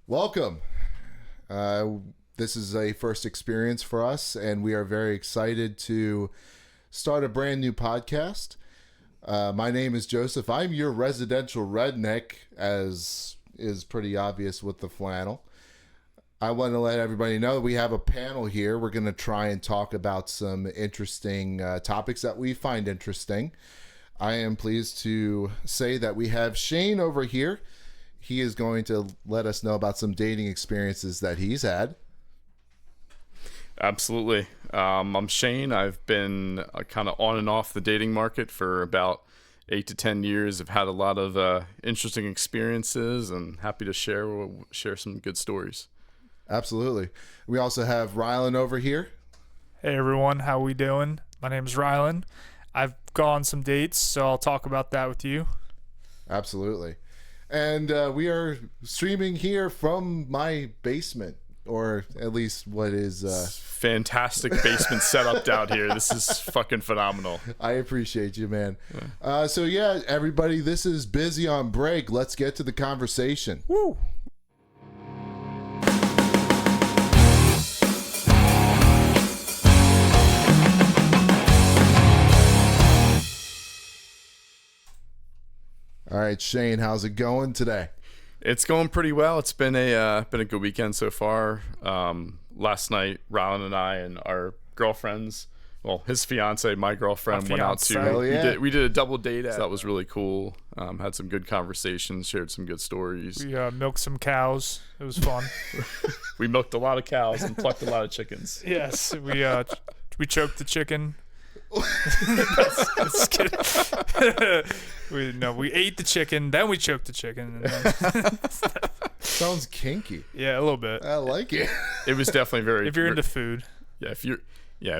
Welcome. This is a first experience for us, and we are very excited to start a brand new podcast. My name is Joseph. I'm your residential redneck, as is pretty obvious with the flannel. I want to let everybody know that we have a panel here. We're going to try and talk about some interesting topics that we find interesting. I am pleased to say that we have Shane over here. He is going to let us know about some dating experiences that he's had. Absolutely. I'm Shane. I've been kind of on and off the dating market for about 8 to 10 years. I've had a lot of interesting experiences and happy to share some good stories. Absolutely. We also have Rylan over here. Hey everyone, how we doing? My name is Rylan. I've gone on some dates, so I'll talk about that with you. Absolutely. And we are streaming here from my basement, or at least what is... fantastic basement setup out here. This is fucking phenomenal. I appreciate you, man. So yeah, everybody, this is Busy on Break. Let's get to the conversation. Woo! All right, Shane, how's it going today? It's going pretty well. It's been a good weekend so far. Last night, Rylan and I and our girlfriends, well, his fiance, my girlfriend, went out to. Hell yeah. We did a double date. So that was really cool. Had some good conversations, shared some good stories. We milked some cows. It was fun. We milked a lot of cows and plucked a lot of chickens. Yes, we choked the chicken. That's kidding. We ate the chicken, then we choked the chicken. And then... Sounds kinky. Yeah, a little bit. I like it. It was definitely very. If you're into food. Yeah, if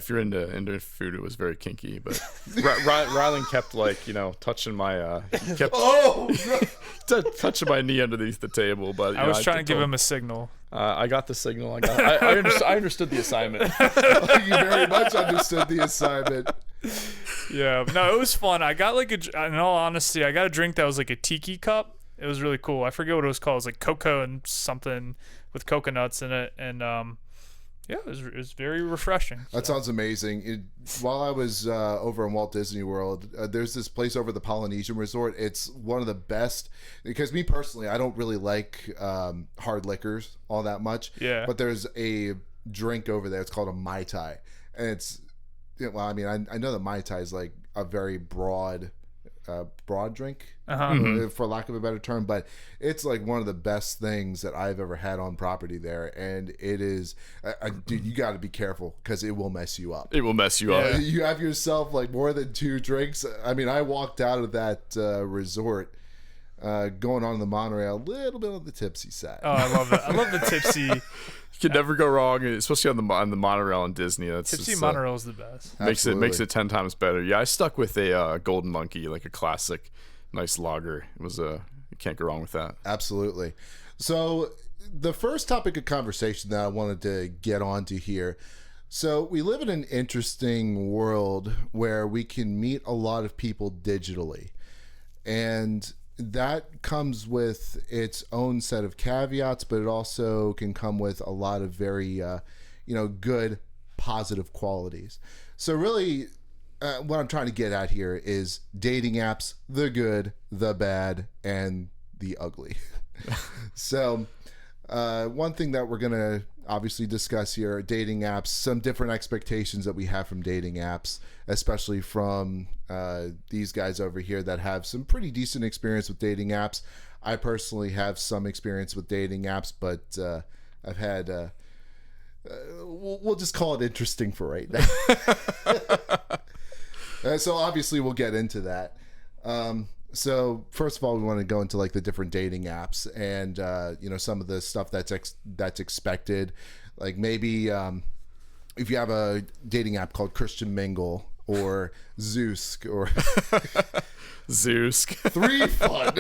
you're into food, it was very kinky. But Rylan kept touching my touching my knee underneath the table. But I was trying to give him a signal. I got the signal. I understood the assignment. You very much understood the assignment. Yeah, no, it was fun. I got in all honesty, I got a drink that was like a tiki cup. It was really cool. I forget what it was called. It was like cocoa and something with coconuts in it, and yeah, it was very refreshing. That sounds amazing. While I was over in Walt Disney World, there's this place over the Polynesian Resort. It's one of the best, because me personally, I don't really like hard liquors all that much. Yeah. But there's a drink over there. It's called a Mai Tai. And it's, well, I mean, I know that Mai Tai is like a very broad drink, for lack of a better term, but it's like one of the best things that I've ever had on property there, and it is, dude, you got to be careful because it will mess you up. It will mess you up. You have yourself like more than 2 drinks. I mean, I walked out of that resort going on the monorail a little bit on the tipsy side. Oh, I love it. I love the tipsy. You can never go wrong, especially on the monorail in Disney. That's tipsy just, monorail is the best. Makes it 10 times better. Yeah, I stuck with a Golden Monkey, like a classic, nice lager. It was you can't go wrong with that. Absolutely. So the first topic of conversation that I wanted to get onto here. So we live in an interesting world where we can meet a lot of people digitally, and that comes with its own set of caveats, but it also can come with a lot of very, good, positive qualities. So really, what I'm trying to get at here is dating apps, the good, the bad, and the ugly. So one thing that we're going to obviously discuss here are dating apps, some different expectations that we have from dating apps, especially from these guys over here that have some pretty decent experience with dating apps. I personally have some experience with dating apps, but I've had, we'll just call it interesting for right now. So obviously we'll get into that. So first of all, we want to go into like the different dating apps and some of the stuff that's expected. Like maybe if you have a dating app called Christian Mingle or Zeus or Zeus 3 Fun.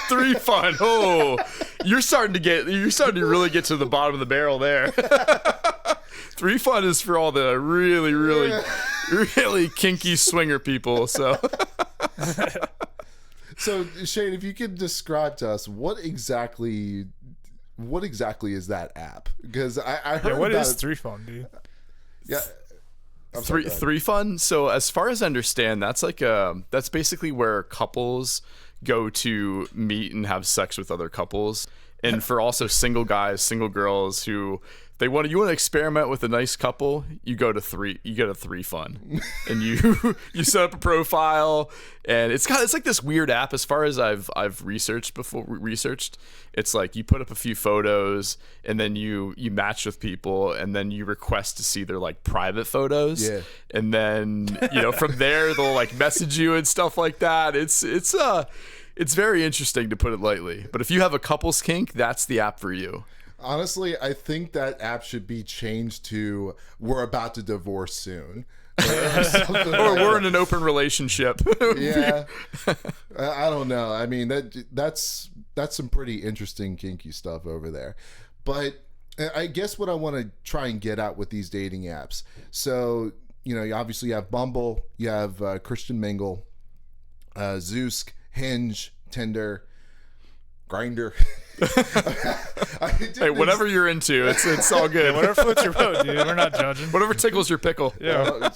3 Fun. Oh, you're starting to really get to the bottom of the barrel there. 3 Fun is for all the really, really, really kinky swinger people. So. So, Shane, if you could describe to us what exactly what exactly is that app? Because I heard What about is it. 3Fun, dude? Yeah. I'm sorry, go ahead. Three Fun. So as far as I understand, that's basically where couples go to meet and have sex with other couples, and for also single guys, single girls who you want to experiment with a nice couple, you go to 3 Fun, and you set up a profile, and it's like this weird app. As far as I've researched, it's like you put up a few photos, and then you match with people, and then you request to see their like private photos, Yeah. and then from there they'll like message you and stuff like that. It's very interesting, to put it lightly. But if you have a couples kink, that's the app for you. Honestly, I think that app should be changed to "We're about to divorce soon," or something Or like we're that. in an open relationship. Yeah, I don't know. I mean, that's some pretty interesting kinky stuff over there. But I guess what I want to try and get at with these dating apps. So you obviously have Bumble, you have Christian Mingle, Zoosk, Hinge, Tinder, Grinder. Hey, whatever you're into, it's all good. Whatever floats your boat, dude. We're not judging. Whatever tickles your pickle. Yeah.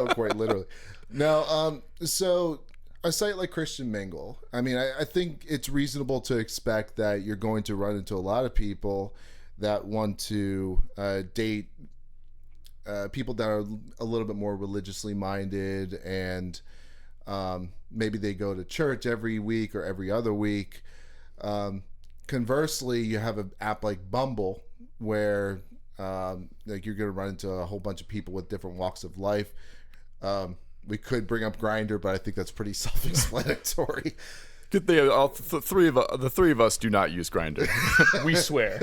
Quite literally. No, so a site like Christian Mingle, I mean, I think it's reasonable to expect that you're going to run into a lot of people that want to date people that are a little bit more religiously minded, and maybe they go to church every week or every other week. Conversely, you have an app like Bumble where like you're going to run into a whole bunch of people with different walks of life. We could bring up Grinder, but I think that's pretty self-explanatory. Good thing the three of us do not use Grinder. We swear.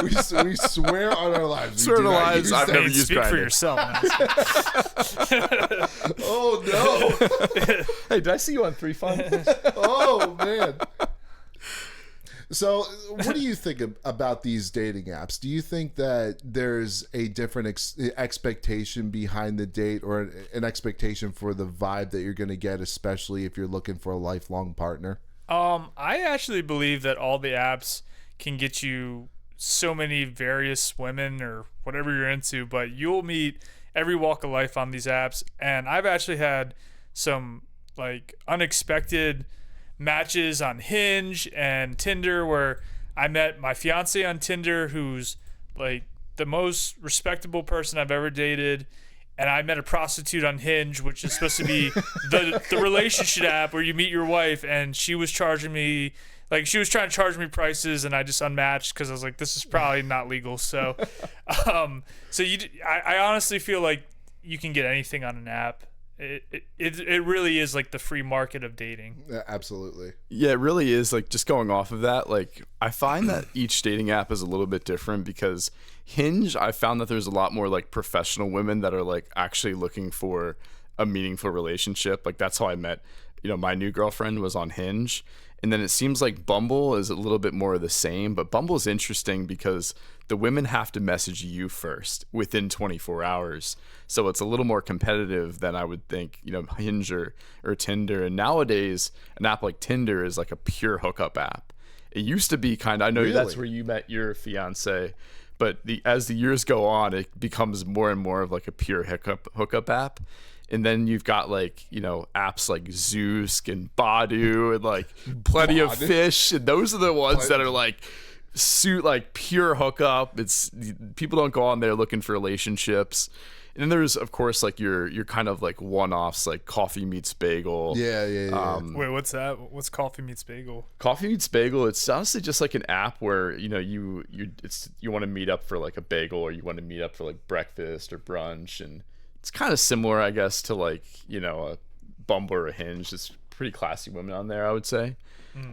we swear on our lives. we Swear do on our not lives, use I've that. never Hey, used speak for Grindr. yourself, man. Oh no! Hey, did I see you on 3 Fun? Oh man! So, what do you think about these dating apps? Do you think that there's a different expectation behind the date, or an expectation for the vibe that you're going to get, especially if you're looking for a lifelong partner? I actually believe that all the apps can get you so many various women or whatever you're into, but you'll meet every walk of life on these apps. And I've actually had some like unexpected matches on Hinge and Tinder, where I met my fiance on Tinder, who's like the most respectable person I've ever dated, and I met a prostitute on Hinge, which is supposed to be the relationship app where you meet your wife, and she was charging me, like, she was trying to charge me prices, and I just unmatched because I was like, this is probably not legal. So I honestly feel like you can get anything on an app. It really is like the free market of dating. Yeah, absolutely. Yeah, it really is. Like, just going off of that, like, I find that each dating app is a little bit different, because Hinge, I found that there's a lot more like professional women that are like actually looking for a meaningful relationship. Like, that's how I met, my new girlfriend was on Hinge. And then it seems like Bumble is a little bit more of the same, but Bumble is interesting because the women have to message you first within 24 hours. So it's a little more competitive than I would think, Hinge or Tinder. And nowadays, an app like Tinder is like a pure hookup app. It used to be kind of, I know Really? that's where you met your fiance, but as the years go on, it becomes more and more of like a pure hookup app. And then you've got like, apps like Zoosk and Badu and like Plenty of Fish. And those are the ones that are like pure hookup. It's people don't go on there looking for relationships. And then there's, of course, like your kind of like one-offs, like Coffee Meets Bagel. Yeah. Wait, what's that? What's Coffee Meets Bagel? Coffee Meets Bagel, it's honestly just like an app where, you want to meet up for like a bagel, or you want to meet up for like breakfast or brunch. And it's kind of similar, I guess, to like, a Bumble or a Hinge. It's pretty classy women on there, I would say.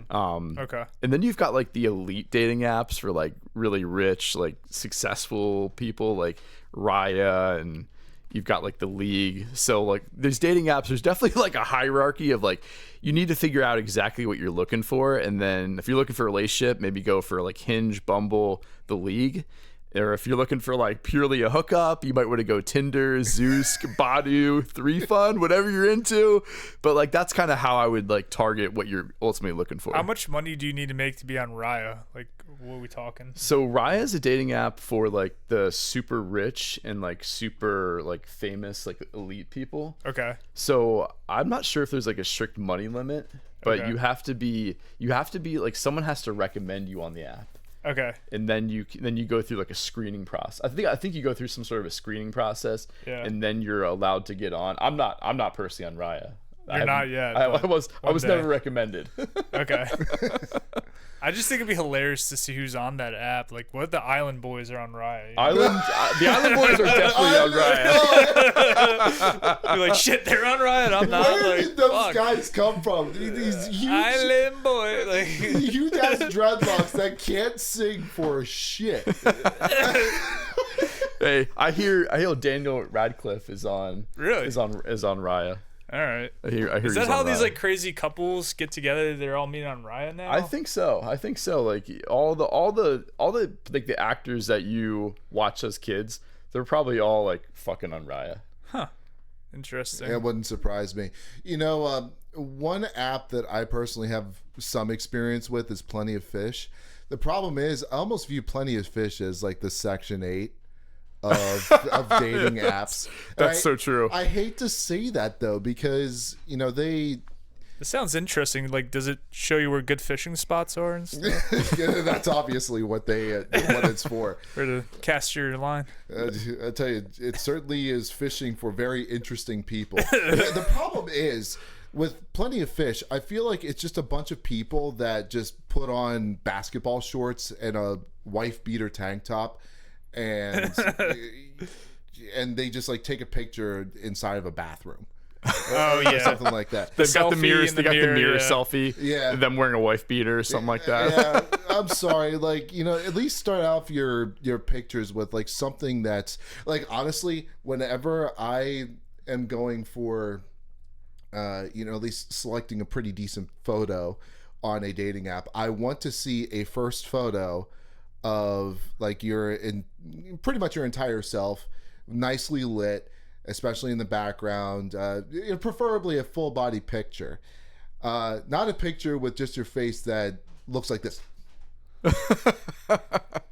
Okay. And then you've got like the elite dating apps for like really rich, like successful people like Raya, and you've got like the League. So like there's dating apps, there's definitely like a hierarchy of like, you need to figure out exactly what you're looking for. And then if you're looking for a relationship, maybe go for like Hinge, Bumble, the League. Or if you're looking for like purely a hookup, you might want to go Tinder, Zeus, Badu, 3Fun, whatever you're into. But like that's kind of how I would like target what you're ultimately looking for. How much money do you need to make to be on Raya? Like, what are we talking? So Raya is a dating app for like the super rich and like super like famous like elite people. Okay. So I'm not sure if there's like a strict money limit, but Okay. you have to be like someone has to recommend you on the app. Okay. And then you go through like a screening process. I think you go through some sort of a screening process, Yeah. and then you're allowed to get on. I'm not personally on Raya. You're not yet. I but was one day. never recommended. Okay. I just think it'd be hilarious to see who's on that app. Like, what if the Island Boys are on Raya? You know? The Island Boys are definitely on Raya. You're like, shit, they're on Raya. And I'm not. Where Like, did those fuck. guys come from? These huge, Island Boy. Like, huge ass dreadlocks that can't sing for shit. Hey, I hear Daniel Radcliffe is on. Really? Is on Raya. all right. I hear. Is that he's how on these Raya. like crazy couples get together? They're all meeting on Raya now. I think so. Like all the like the actors that you watch as kids, they're probably all like fucking on Raya. Interesting. It wouldn't surprise me. You know, one app that I personally have some experience with is Plenty of Fish. The problem is, I almost view Plenty of Fish as like the Section 8 of dating apps. That's so true. I hate to say that though, because you know they. This sounds interesting. Like, does it show you where good fishing spots are and stuff? That's obviously what it's for. Where to cast your line? I tell you, it certainly is fishing for very interesting people. The problem is with Plenty of Fish, I feel like it's just a bunch of people that just put on basketball shorts and a wife beater tank top, and they just like take a picture inside of a bathroom. Oh Or yeah. something like that. They've got the Selfie mirrors. in They the got the mirror, mirror yeah. selfie. Yeah. Them wearing a wife beater or something like that. Yeah, I'm sorry. Like, you know, at least start off your pictures with like something that's like, honestly, whenever I am going for, you know, at least selecting a pretty decent photo on a dating app, I want to see a first photo of like pretty much your entire self, nicely lit, especially in the background, preferably a full body picture, not a picture with just your face that looks like this.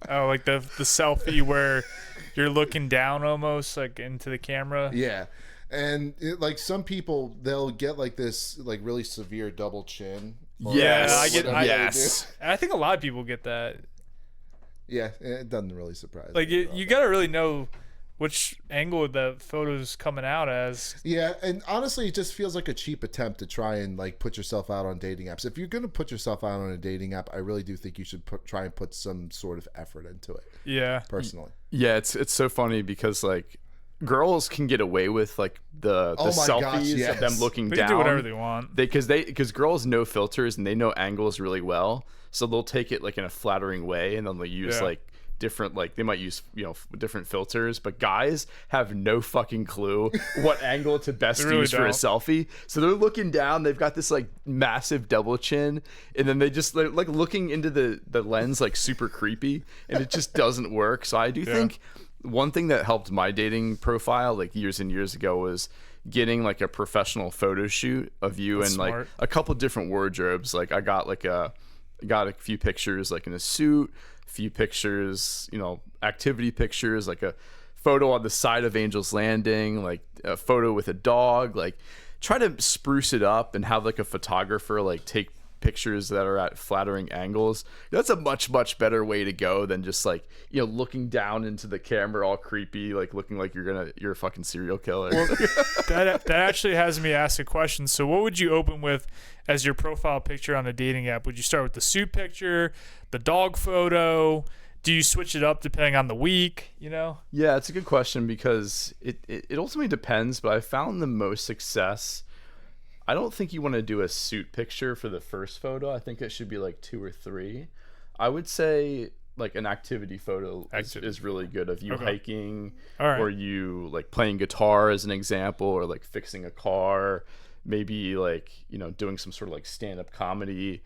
Oh, like the selfie where you're looking down almost like into the camera. Yeah. And like some people, they'll get like this like really severe double chin. or Yes. I get- whatever I- they do. Yes. And I think a lot of people get that. Yeah, it doesn't really surprise Like me. you got to really know which angle the photo's coming out as. Yeah, and honestly, it just feels like a cheap attempt to try and like put yourself out on dating apps. If you're going to put yourself out on a dating app, I really do think you should try and put some sort of effort into it, Yeah. personally. Yeah, it's so funny because like girls can get away with like the Oh my selfies gosh, yes. of them looking They down. can do whatever they want. Because girls know filters and they know angles really well, so they'll take it like in a flattering way, and then they'll use Yeah. like different, like they might use, you know, different filters. But guys have no fucking clue what angle to best They really use for a don't. selfie, so they're looking down, they've got this like massive double chin, and then they're like looking into the lens like super creepy, and it just doesn't work. So I do think one thing that helped my dating profile like years and years ago was getting like a professional photo shoot of you That's and like smart. a couple different wardrobes. Like I got a few pictures like in a suit, a few pictures, you know, activity pictures, like a photo on the side of Angel's Landing, like a photo with a dog. Like try to spruce it up and have like a photographer like take pictures that are at flattering angles. That's a much better way to go than just like, you know, looking down into the camera all creepy, like looking like you're a fucking serial killer. That actually has me ask a question. So what would you open with as your profile picture on a dating app? Would you start with the suit picture, the dog photo? Do you switch it up depending on the week, you know? Yeah, it's a good question because it ultimately depends, but I found the most success. I don't think you want to do a suit picture for the first photo. I think it should be like 2 or 3. I would say like an activity photo is really good of you Okay. hiking, All right. or you like playing guitar as an example, or like fixing a car, maybe like, you know, doing some sort of like stand-up comedy.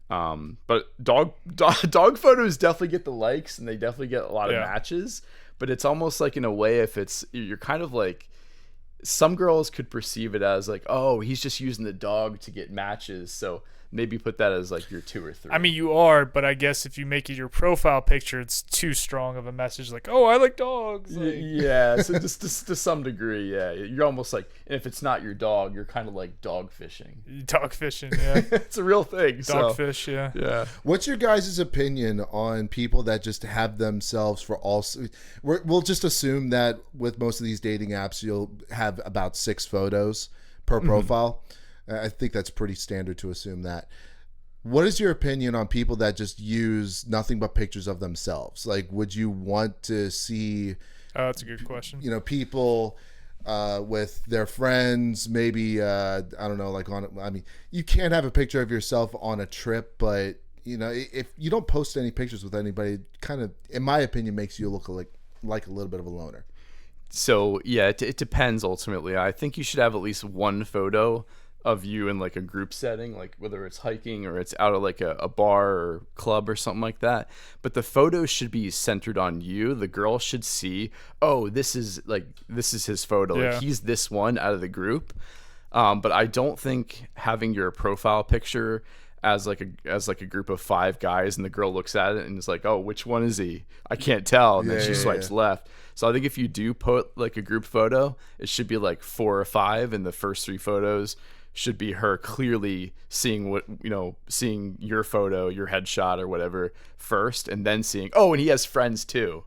But dog photos definitely get the likes, and they definitely get a lot of Yeah. matches. But it's almost like, in a way, if you're kind of like, some girls could perceive it as like, oh, he's just using the dog to get matches, so maybe put that as like your 2 or 3. I mean, you are, but I guess if you make it your profile picture, it's too strong of a message. Like, oh, I like dogs. Like, Yeah, so just to some degree, yeah, you're almost like, and if it's not your dog, you're kind of like dog fishing. dog fishing, yeah. It's a real thing. Dogfish, yeah. Yeah. What's your guys' opinion on people that just have themselves for all? We'll just assume that with most of these dating apps, you'll have about 6 photos per profile. I think that's pretty standard to assume that. What is your opinion on people that just use nothing but pictures of themselves? Like, would you want to see, Oh, that's a good question. people with their friends, maybe, I don't know, like you can't have a picture of yourself on a trip, but, if you don't post any pictures with anybody, it kind of, in my opinion, makes you look like a little bit of a loner. So, yeah, it depends ultimately. I think you should have at least one photo of you in like a group setting, like whether it's hiking or it's out of like a bar or club or something like that. But the photo should be centered on you. The girl should see, oh, this is his photo. Yeah. Like, he's this one out of the group. But I don't think having your profile picture as like a group of 5 guys, and the girl looks at it and is like, oh, which one is he? I can't tell. And then she swipes left. So I think if you do put like a group photo, it should be like 4 or 5, and the first 3 photos should be her clearly seeing seeing your photo, your headshot or whatever first, and then seeing, oh, and he has friends too.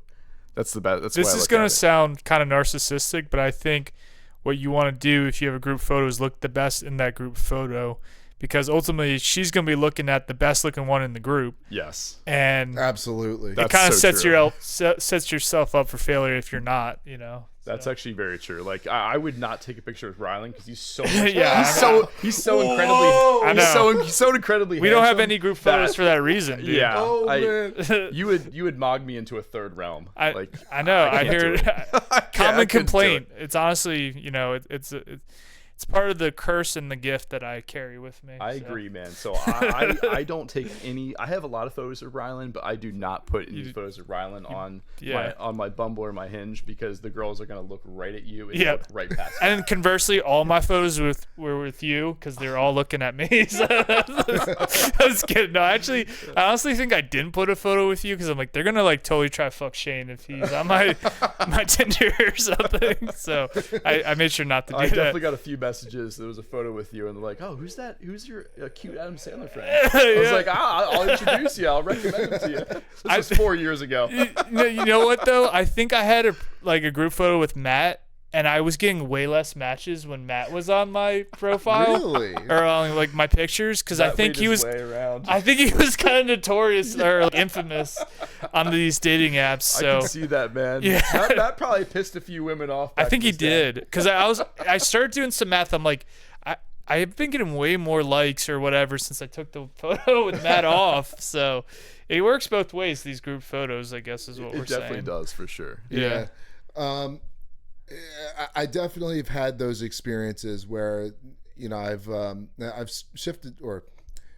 That's the best. That's This is going to sound kind of narcissistic, but I think what you want to do if you have a group photo is look the best in that group photo, because ultimately she's going to be looking at the best looking one in the group. Yes. And Absolutely. it kind of so sets yourself up for failure if you're not, That's actually very true. Like, I would not take a picture with Rylan because he's so Yeah, he's so incredibly I know. he's so incredibly We don't have handsome any group photos that- for that reason, dude. Yeah. Oh, man. You would mog me into a third realm. I know. I can't hear do it. common I couldn't do complaint. it. It's honestly, it's part of the curse and the gift that I carry with me. I so. agree, man. So I don't take any. I have a lot of photos of Rylan, but I do not put any photos of Rylan on my Bumble or my Hinge, because the girls are gonna look right at you and look right past you. And then conversely, all my photos were with you because they're all looking at me. So I was kidding. No, actually, I honestly think I didn't put a photo with you because I'm like, they're gonna like totally try to fuck Shane if he's on my Tinder or something. So I made sure not to do I that. definitely got a few messages. There was a photo with you, and they're like, "Oh, who's that? Who's your cute Adam Sandler friend?" I was like, "I'll introduce you. I'll recommend him to you." This was 4 years ago. You know what though? I think I had a group photo with Matt, and I was getting way less matches when Matt was on my profile Really? or on like my pictures, because I Matt think made he his was. way around. I think he was kind of notorious or like, infamous on these dating apps. So I can see that, man. Yeah. That probably pissed a few women off. I back think in he his day. did, because I started doing some math. I'm like, I've been getting way more likes or whatever since I took the photo with Matt off. So it works both ways. These group photos, I guess, is what we're It definitely saying. does, for sure. Yeah. I definitely have had those experiences where, I've shifted or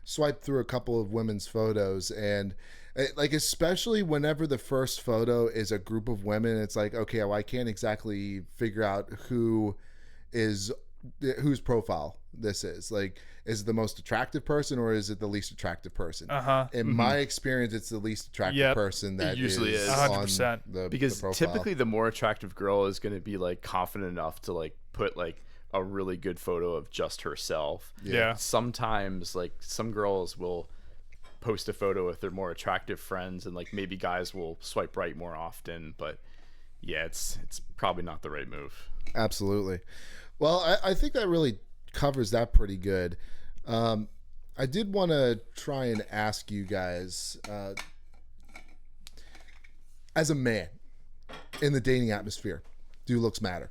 swiped through a couple of women's photos, and like, especially whenever the first photo is a group of women, it's like, okay, well, I can't exactly figure out whose profile this is. Like, is it the most attractive person or is it the least attractive person? In my experience, it's the least attractive person that usually is. on 100%. the Because profile. typically the more attractive girl is going to be like confident enough to like put like a really good photo of just herself. Yeah. Sometimes like some girls will post a photo with their more attractive friends, and like maybe guys will swipe right more often, but yeah, it's probably not the right move. Absolutely. Well, I think that really covers that pretty good. I did want to try and ask you guys, as a man in the dating atmosphere, do looks matter?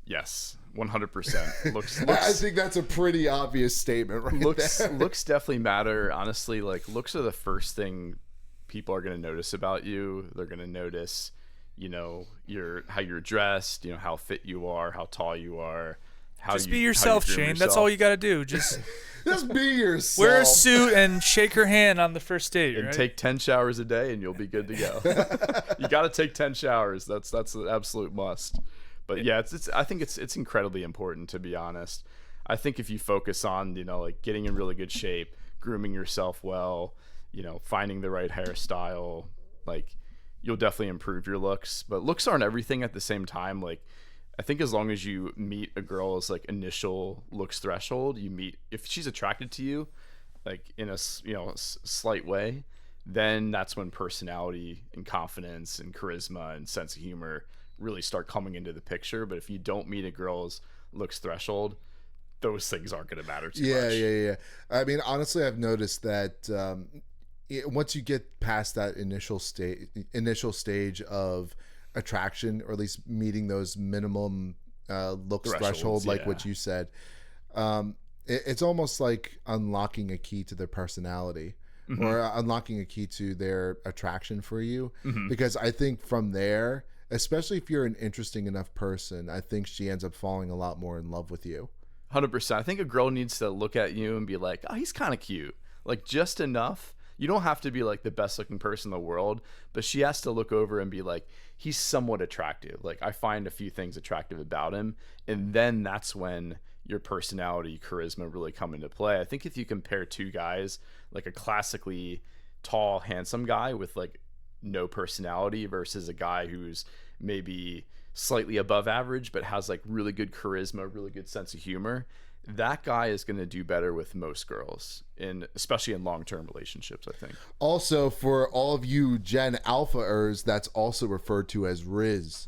Yes, 100%. Looks I think that's a pretty obvious statement, right? there. looks definitely matter. Honestly, like, looks are the first thing people are going to notice about you. They're going to notice, how you're dressed, how fit you are, how tall you are, Just be yourself, Shane. That's all you got to do. Just be yourself. wear a suit and shake her hand on the first date, And right? take 10 showers a day, and you'll be good to go. You got to take 10 showers. That's an absolute must. But yeah, I think it's incredibly important, to be honest. I think if you focus on, like getting in really good shape, grooming yourself well, finding the right hairstyle, like you'll definitely improve your looks. But looks aren't everything at the same time. Like I think as long as you meet a girl's like initial looks threshold, if she's attracted to you, like in a slight way, then that's when personality and confidence and charisma and sense of humor really start coming into the picture. But if you don't meet a girl's looks threshold, those things aren't going to matter too much. Yeah. I mean, honestly, I've noticed that once you get past that initial stage of attraction, or at least meeting those minimum looks threshold, like what you said, it's almost like unlocking a key to their personality. Mm-hmm. Or unlocking a key to their attraction for you. Mm-hmm. Because I think from there, especially if you're an interesting enough person, I think she ends up falling a lot more in love with you. 100%. I think a girl needs to look at you and be like, oh, he's kind of cute. Like just enough. You don't have to be like the best looking person in the world, but she has to look over and be like, he's somewhat attractive. Like I find a few things attractive about him. And then that's when your personality, charisma really come into play. I think if you compare two guys, like a classically tall, handsome guy with like no personality versus a guy who's maybe slightly above average but has like really good charisma, really good sense of humor, that guy is going to do better with most girls, especially in long-term relationships, I think. Also, for all of you Gen Alpha-ers, that's also referred to as Riz.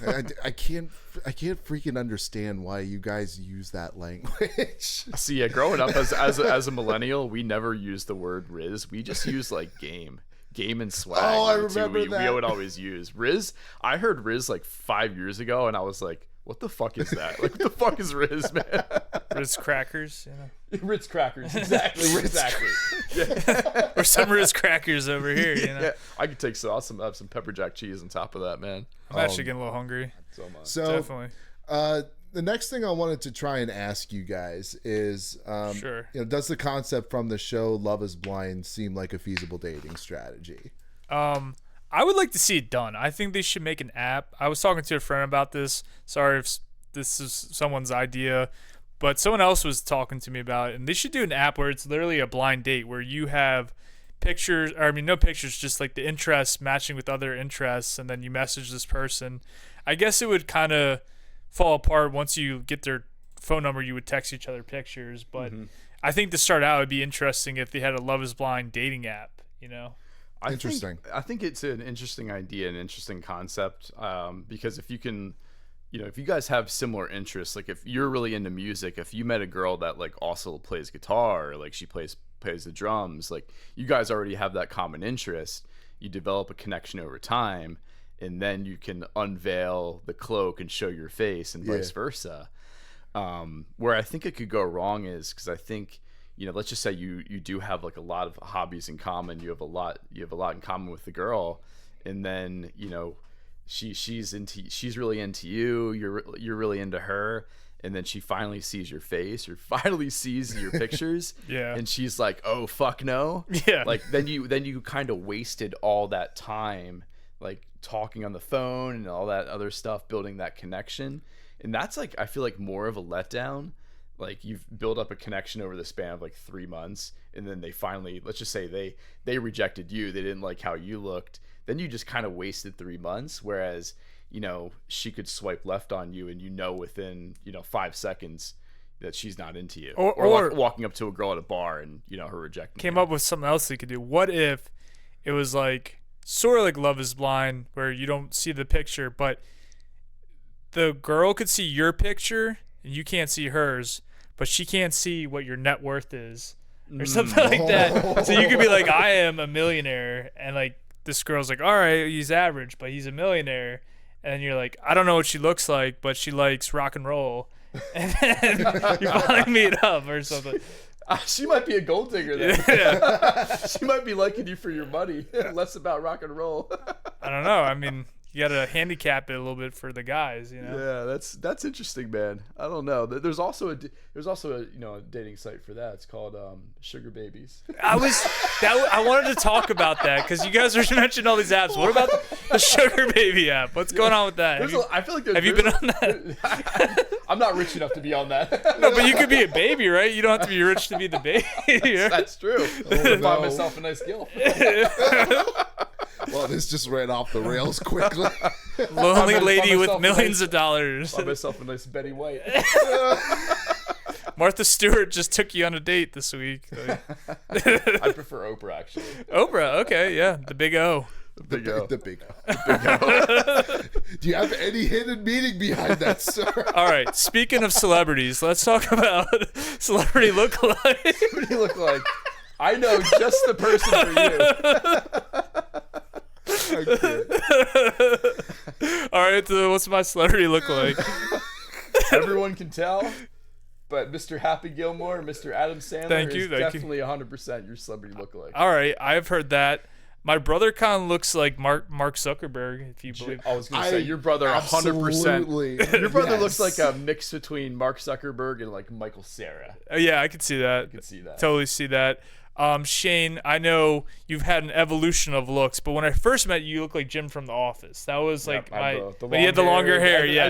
I can't freaking understand why you guys use that language. See, yeah, growing up as a millennial, we never used the word Riz. We just used like game and swag. Oh, I remember that. We would always use Riz. I heard Riz like 5 years ago, and I was like, what the fuck is that? Like, what the fuck is Riz, man? Ritz crackers, Ritz crackers, exactly. Exactly. Yeah. Or some Ritz crackers over here, Yeah. I could take some pepper jack cheese on top of that, man. I'm actually getting a little hungry. So much. So, definitely. The next thing I wanted to try and ask you guys is, sure. Does the concept from the show Love Is Blind seem like a feasible dating strategy? I would like to see it done. I think they should make an app. I was talking to a friend about this. Sorry if this is someone's idea, but someone else was talking to me about it. And they should do an app where it's literally a blind date where you have pictures, or I mean, no pictures, just like the interests matching with other interests, and then you message this person. I guess it would kind of fall apart once you get their phone number. You would text each other pictures, but I think to start out, it'd be interesting if they had a Love Is Blind dating app. Interesting. I think it's an interesting idea, an interesting concept, because if you can, if you guys have similar interests, like if you're really into music, if you met a girl that like also plays guitar, or like she plays the drums, like you guys already have that common interest, you develop a connection over time, and then you can unveil the cloak and show your face, and vice versa. Where I think it could go wrong is because I think, let's just say you do have like a lot of hobbies in common. You have a lot in common with the girl, and then she's really into you. You're really into her, and then she finally sees your face, or finally sees your pictures, yeah, and she's like, "Oh fuck no!" Yeah, like then you kind of wasted all that time, like talking on the phone and all that other stuff, building that connection, and that's like I feel like more of a letdown. Like you've built up a connection over the span of like 3 months, and then they finally, let's just say they rejected you. They didn't like how you looked. Then you just kind of wasted 3 months. Whereas, she could swipe left on you, and within 5 seconds that she's not into you. Or like walking up to a girl at a bar and her rejecting. Came you. up with something else they could do. What if it was like sort of like Love Is Blind, where you don't see the picture, but the girl could see your picture and you can't see hers, but she can't see what your net worth is or something like that. So you could be like, I am a millionaire, and like this girl's like, all right, he's average, but he's a millionaire. And you're like, I don't know what she looks like, but she likes rock and roll. And then you finally meet up or something. She might be a gold digger then. Yeah. She might be liking you for your money, less about rock and roll. I don't know. I mean, you You got to handicap it a little bit for the guys, you know. Yeah, that's interesting, man. I don't know. There's also a a dating site for that. It's called Sugar Babies. I wanted to talk about that because you guys were mentioning all these apps. What about the Sugar Baby app? What's going on with that? I feel like have you been on that? I'm not rich enough to be on that. No, but you could be a baby, right? You don't have to be rich to be the baby. That's true. Find myself a nice girl. Well, this just ran off the rails quickly. Lonely lady with millions of dollars. Find myself a nice Betty White. Martha Stewart just took you on a date this week. I prefer Oprah, actually. Oprah, okay, yeah, the big O. The big O. Do you have any hidden meaning behind that, sir? All right, speaking of celebrities, let's talk about celebrity lookalike. What do you look like? I know just the person for you. All right, so what's my celebrity look like? Everyone can tell, but Mr. Happy Gilmore, Mr. Adam Sandler is definitely 100% your celebrity lookalike. All right, I've heard that. My brother kind of looks like Mark Zuckerberg, if you believe. I was going to say, your brother 100%. Your brother looks like a mix between Mark Zuckerberg and like Michael Cera. Yeah, I could see that. I could see that. Totally see that. Shane, I know you've had an evolution of looks, but when I first met you, you looked like Jim from The Office. That was like when you had the longer hair. Yeah,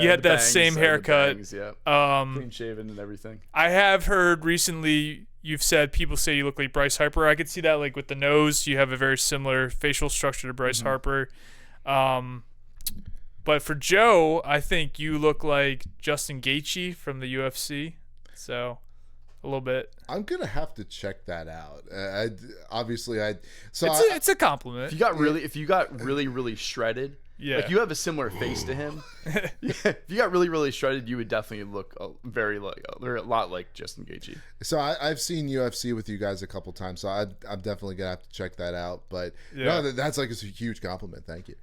you had that same haircut. Bangs, yeah. Clean shaven and everything. I have heard recently you've said people say you look like Bryce Harper. I could see that, like with the nose, you have a very similar facial structure to Bryce Harper. But for Joe, I think you look like Justin Gaethje from the UFC. So. A little bit. I'm gonna have to check that out. It's a compliment. If you got really shredded, yeah, like you have a similar face to him. If you got really shredded, you would definitely look a lot like Justin Gaethje. So I've seen UFC with you guys a couple times, so I'm definitely gonna have to check that out. But no, that's like a huge compliment. Thank you.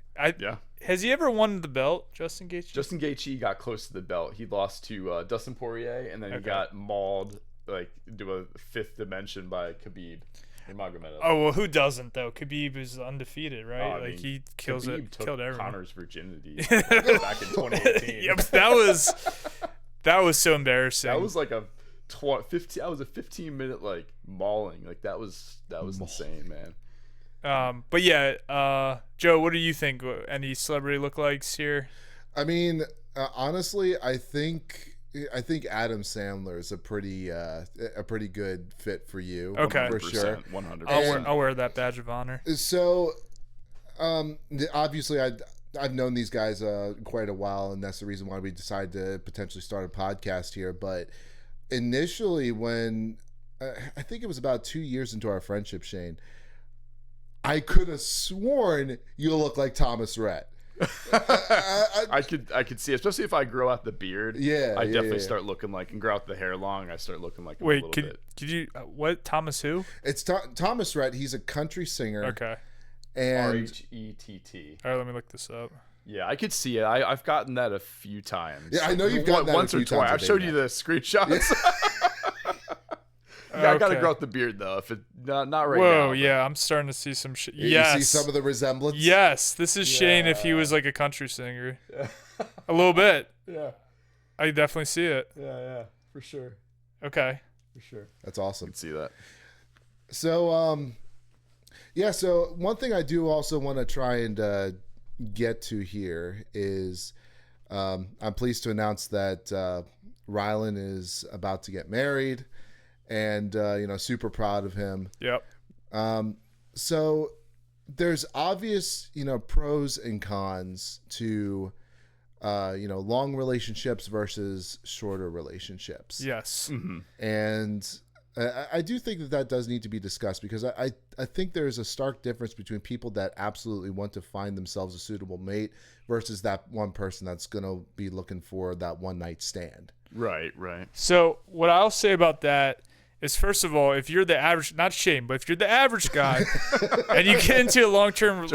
Has he ever won the belt, Justin Gaethje? Justin Gaethje got close to the belt. He lost to Dustin Poirier, and then he got mauled. Like do a fifth dimension by Khabib Nurmagomedov. Oh well, who doesn't though? Khabib is undefeated, right? He killed everyone. Connor's virginity back in 2018. Yep, that was so embarrassing. That was like a 15-minute like mauling. Like that was insane, man. But yeah, Joe, what do you think? Any celebrity lookalikes here? I mean, honestly, I think Adam Sandler is a pretty good fit for you. Okay, for sure. 100%. I'll wear that badge of honor. So, obviously, I've known these guys quite a while, and that's the reason why we decided to potentially start a podcast here. But initially, when I think it was about 2 years into our friendship, Shane, I could have sworn you look like Thomas Rhett. I could see, especially if I grow out the beard. Yeah, I definitely start looking like, and grow out the hair long. I start looking like him a little bit. Could you what Thomas who? It's Thomas Rhett. He's a country singer. Okay. And Rhett. All right, let me look this up. Yeah, I could see it. I've gotten that a few times. Yeah, I know you've gotten that once a few or twice. times. I've showed you the screenshots. I gotta grow out the beard though. If it not right now. Whoa, yeah, I'm starting to see some shit. Yes, you see some of the resemblance. Yes, this is Shane if he was like a country singer. A little bit. Yeah, I definitely see it. Yeah, for sure. Okay, for sure. That's awesome. I can see that. So, so one thing I do also want to try and get to here is, I'm pleased to announce that Rylan is about to get married. And, super proud of him. Yep. So there's obvious, pros and cons to, long relationships versus shorter relationships. Yes. Mm-hmm. And I do think that does need to be discussed because I think there's a stark difference between people that absolutely want to find themselves a suitable mate versus that one person that's going to be looking for that one night stand. Right. So what I'll say about that is, first of all, if you're the average, not Shane, but if you're the average guy and you get into a long-term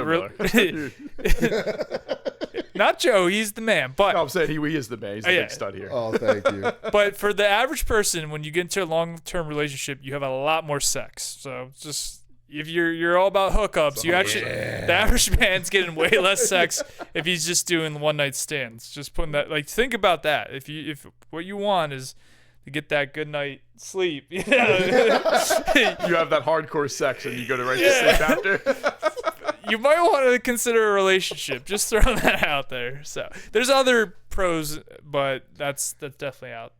not Joe, he's the man, but no, I'm saying he is the man. He's the big stud here. Oh, thank you. But for the average person, when you get into a long-term relationship, you have a lot more sex. So just if you're all about hookups, the average man's getting way less sex if he's just doing one night stands. Just putting that, like, think about that. If what you want is to get that good night sleep, you know? You have that hardcore sex and you go to right to sleep after. You might want to consider a relationship. Just throwing that out there. So there's other pros, but that's definitely out.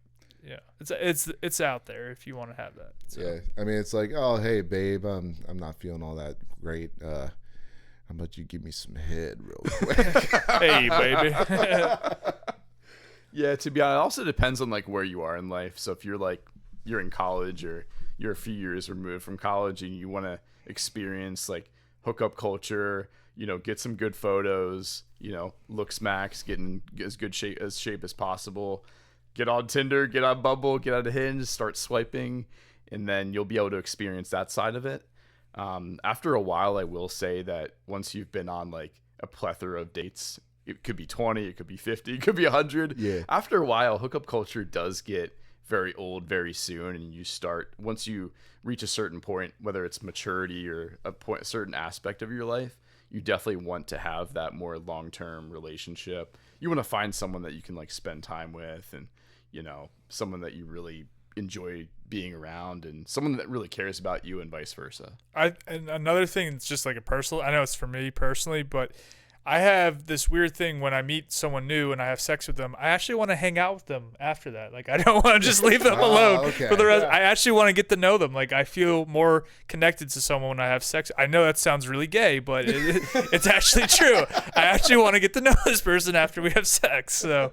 Yeah, it's out there if you want to have that. So. Yeah, I mean, it's like, oh, hey, babe, I'm not feeling all that great. How about you give me some head real quick? Hey, baby. Yeah, to be honest, it also depends on like where you are in life. So if you're in college or you're a few years removed from college and you want to experience like hookup culture, get some good photos, looks max, get in as good shape as possible. Get on Tinder, get on Bumble, get on Hinge, start swiping, and then you'll be able to experience that side of it. After a while, I will say that once you've been on like a plethora of dates, it could be 20, it could be 50, it could be 100. Yeah. After a while, hookup culture does get very old very soon, and once you reach a certain point, whether it's maturity or a certain aspect of your life, you definitely want to have that more long-term relationship. You want to find someone that you can like spend time with, and someone that you really enjoy being around, and someone that really cares about you, and vice versa. And another thing, it's just like a personal, I know it's for me personally, but I have this weird thing when I meet someone new and I have sex with them, I actually want to hang out with them after that. Like, I don't want to just leave them alone for the rest. I actually want to get to know them. Like, I feel more connected to someone when I have sex. I know that sounds really gay, but it's actually true. I actually want to get to know this person after we have sex. So,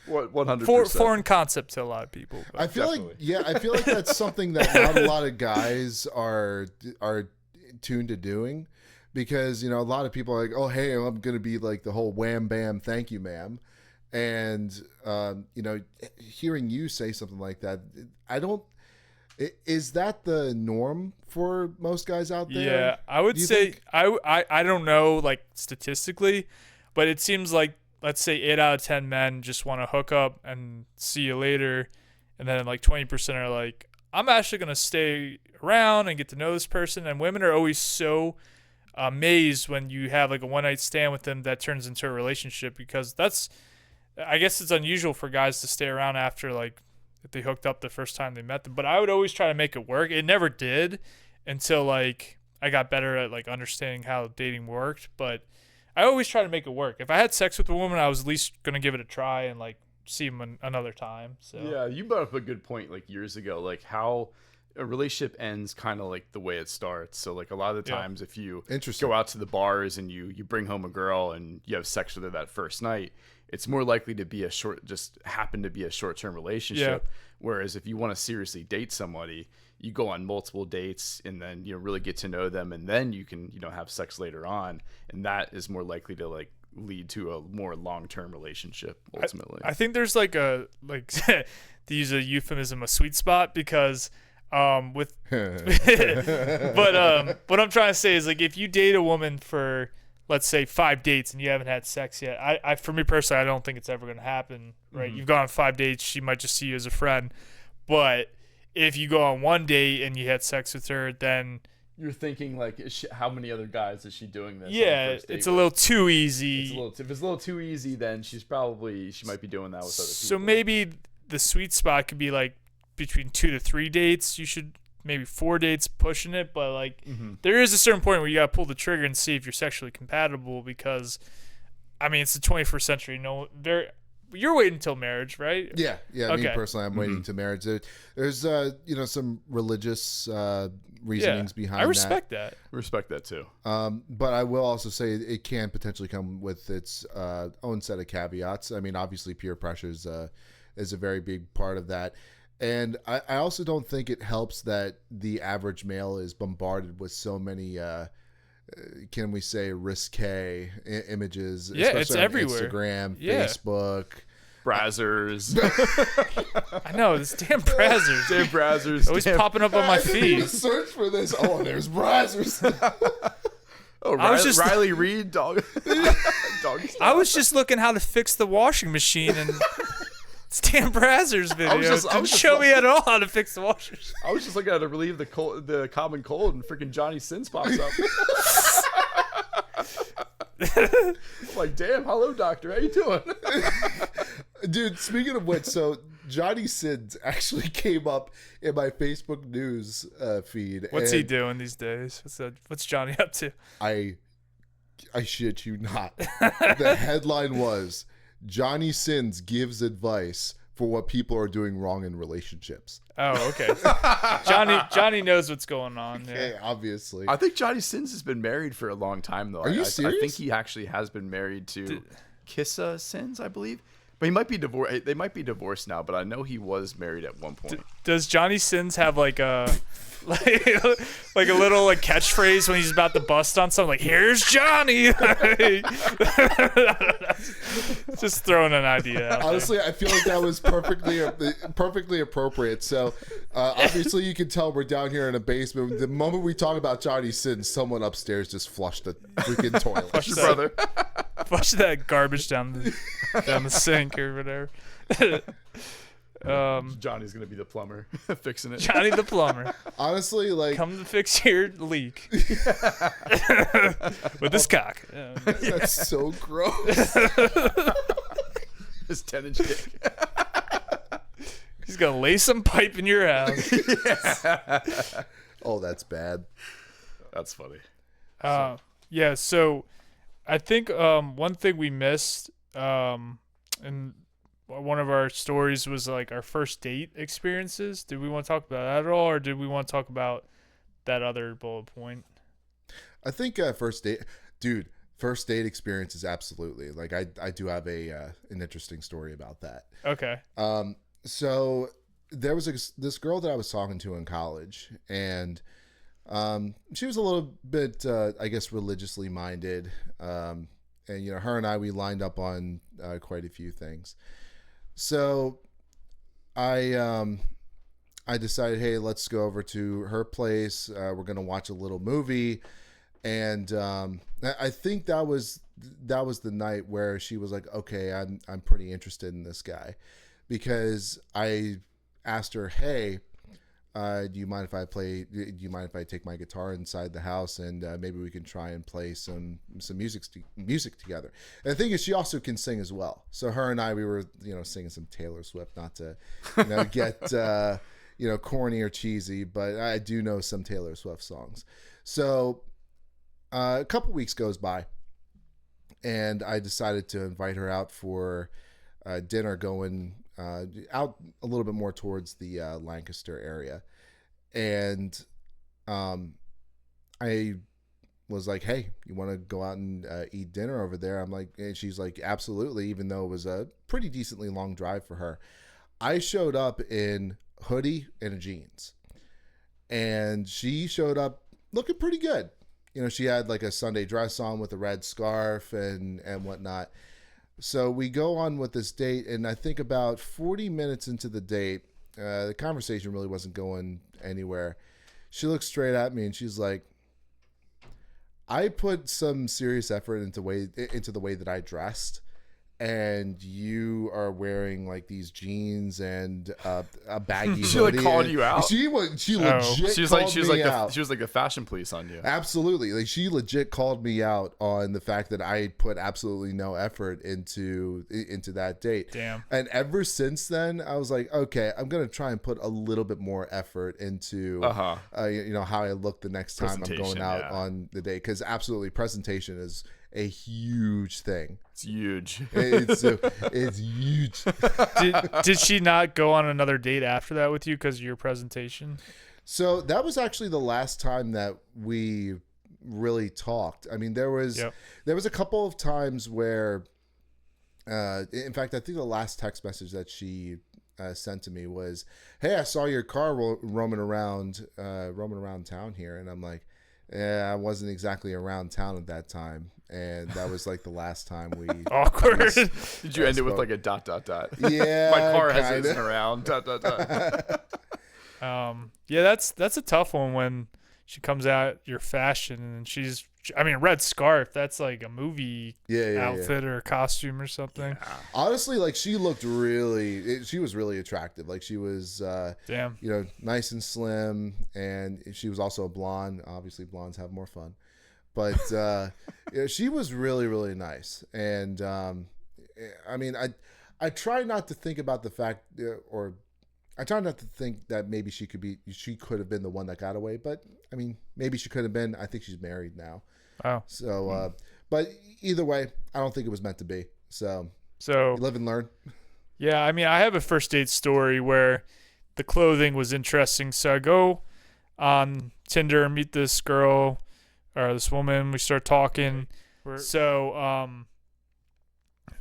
100%. Foreign concept to a lot of people. I feel like that's something that not a lot of guys are tuned to doing, because a lot of people are like, oh, hey, I'm gonna be like the whole wham bam thank you ma'am, and hearing you say something like that, is that the norm for most guys out there? Yeah, I would say I don't know, like, statistically, but it seems like, let's say 8 out of 10 men just want to hook up and see you later. And then like 20% are like, I'm actually going to stay around and get to know this person. And women are always so amazed when you have like a one night stand with them that turns into a relationship, because I guess it's unusual for guys to stay around after like if they hooked up the first time they met them. But I would always try to make it work. It never did until like I got better at like understanding how dating worked. But I always try to make it work. If I had sex with a woman, I was at least going to give it a try and like see him another time. So yeah, you brought up a good point like years ago, like how a relationship ends kind of like the way it starts. So like a lot of the times if you go out to the bars and you bring home a girl and you have sex with her that first night, it's more likely to be a short-term relationship. Yeah. Whereas if you want to seriously date somebody, you go on multiple dates and then really get to know them, and then you can have sex later on, and that is more likely to like lead to a more long-term relationship ultimately. I think there's like to use a euphemism, a sweet spot, because what I'm trying to say is, like, if you date a woman for, let's say, 5 dates and you haven't had sex yet, I for me personally, I don't think it's ever going to happen, right? Mm-hmm. You've gone on 5 dates, she might just see you as a friend. But if you go on 1 date and you had sex with her, then you're thinking like, how many other guys is she doing this? Yeah, it's a little too easy. If it's a little too easy, then she might be doing that with other people. So maybe the sweet spot could be like between 2 to 3 dates. You should maybe 4 dates pushing it, but like there is a certain point where you gotta pull the trigger and see if you're sexually compatible, because I mean it's the 21st century. You're waiting until marriage, right? Yeah. Okay. Me personally, I'm waiting to marriage. There's some religious reasonings behind that. I respect that. Respect that too. But I will also say it can potentially come with its own set of caveats. I mean, obviously, peer pressure is a very big part of that. And I also don't think it helps that the average male is bombarded with so many, can we say, risque images? Yeah, especially it's on everywhere. Instagram, Yeah. Facebook. Brazzers. I know, this damn Brazzers. Damn Brazzers. Always popping up on my feed. Search for this. Oh, there's Brazzers. Oh, I was just Riley Reid, dog. I was just looking how to fix the washing machine, and It's Dan Brazzer's video. I was just show me at all how to fix the washers. I was just looking at to relieve the common cold, and freaking Johnny Sins pops up. I'm like, damn, hello, doctor. How you doing? Dude, speaking of which, so Johnny Sins actually came up in my Facebook news feed. What's he doing these days? What's Johnny up to? I shit you not. The headline was, Johnny Sins gives advice for what people are doing wrong in relationships. Oh, okay. Johnny knows what's going on. Yeah. Okay, obviously. I think Johnny Sins has been married for a long time, though. Are you serious? I think he actually has been married to Kissa Sins, I believe. But he might be divorced. They might be divorced now, but I know he was married at one point. Does Johnny Sins have like a like a little like catchphrase when he's about to bust on something? Like, "Here's Johnny." Just throwing an idea out Honestly, I feel like that was perfectly appropriate. So, obviously, you can tell we're down here in a basement. The moment we talk about Johnny Sins, someone upstairs just flushed the freaking toilet. Flush your brother. Flush that garbage down the sink or whatever. Johnny's gonna be the plumber fixing it. Johnny the plumber. Honestly, like, Come to fix your leak with this cock. that's so gross. His 10-inch dick. He's gonna lay some pipe in your house. Oh, that's bad. That's funny. Yeah. So, I think one thing we missed in one of our stories was like our first date experiences. Did we want to talk about that at all, or did we want to talk about that other bullet point? I think first date experiences, absolutely. Like, I do have an interesting story about that. Okay. So there was this girl that I was talking to in college, and she was a little bit, I guess, religiously minded. And, her and we lined up on quite a few things. So I decided, hey, let's go over to her place. We're going to watch a little movie. And I think that was the night where she was like, okay, I'm pretty interested in this guy, because I asked her, hey, do you mind if I take my guitar inside the house and maybe we can try and play some music together? And the thing is, she also can sing as well. So her and we were, singing some Taylor Swift, not to, get, corny or cheesy, but I do know some Taylor Swift songs. So a couple weeks goes by, and I decided to invite her out for dinner, going out a little bit more towards the Lancaster area. And I was like, hey, you want to go out and eat dinner over there? I'm like, and she's like, absolutely, even though it was a pretty decently long drive for her. I showed up in hoodie and jeans, and she showed up looking pretty good. She had like a Sunday dress on with a red scarf and whatnot. So we go on with this date, and I think about 40 minutes into the date, the conversation really wasn't going anywhere. She looks straight at me and she's like, I put some serious effort into the way that I dressed, and you are wearing like these jeans and a baggy She hoodie. like called you out. She legit She was like the fashion police on you. Absolutely. Like, she legit called me out on the fact that I put absolutely no effort into that date. Damn. And ever since then, I was like, okay, I'm going to try and put a little bit more effort into how I look the next time I'm going out on the date. Because absolutely, presentation is a huge thing. It's huge. It's huge. Did she not go on another date after that with you because of your presentation? So that was actually the last time that we really talked. I mean, there was a couple of times where, in fact, I think the last text message that she sent to me was, "Hey, I saw your car roaming around town here," and I'm like, "Yeah, I wasn't exactly around town at that time." And that was like the last time we awkward. Did you end it with like a ... Yeah, my car hasn't around ... Yeah, that's a tough one when she comes out your fashion and she's I mean, red scarf. That's like a movie Yeah. outfit or costume or something. Honestly, like she looked she was really attractive. Like she was, Damn. nice and slim, and she was also a blonde. Obviously, blondes have more fun, but she was really, really nice. And I mean, I try not to think about the fact, or I try not to think that maybe she could have been the one that got away. But I mean, maybe she could have been. I think she's married now. Oh. So, but either way, I don't think it was meant to be. So So you live and learn. yeah, I mean, I have a first date story where the clothing was interesting. So I go on Tinder, meet this girl or this woman. We start talking. So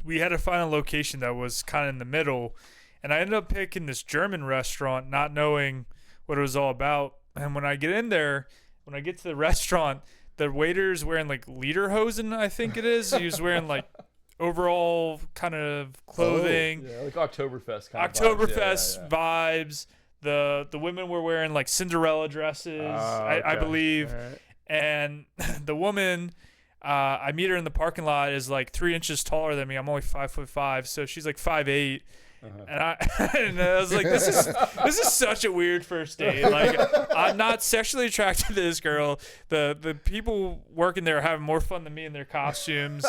we had to find a location that was kind of in the middle. And I ended up picking this German restaurant, not knowing what it was all about. And when I get in there, when I get to the restaurant, the waiter's wearing like lederhosen, I think it is. He was wearing like overall kind of clothing. Yeah, like Oktoberfest kind of Oktoberfest vibes. The women were wearing like Cinderella dresses, I believe. Right. And the woman, I meet her in the parking lot, is like 3 inches taller than me. I'm only 5'5", so she's like 5'8". And I was like, this is such a weird first date. Like, I'm not sexually attracted to this girl. The people working there are having more fun than me in their costumes.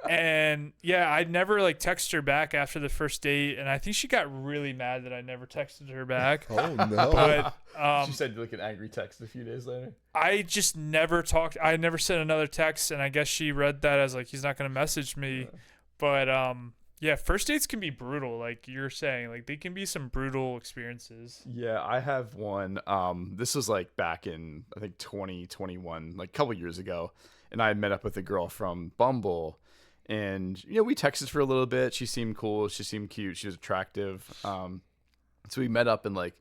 And yeah, I never like texted her back after the first date, and I think she got really mad that I never texted her back. Oh no! But she said like an angry text a few days later. I just never talked. I never sent another text, and I guess she read that as like he's not gonna message me. Yeah. But yeah, first dates can be brutal, like you're saying. Like they can be some brutal experiences. Yeah, I have one. This was like back in I think 2021, like a couple years ago, and I met up with a girl from Bumble, and we texted for a little bit. She seemed cool. She seemed cute. She was attractive. So we met up in like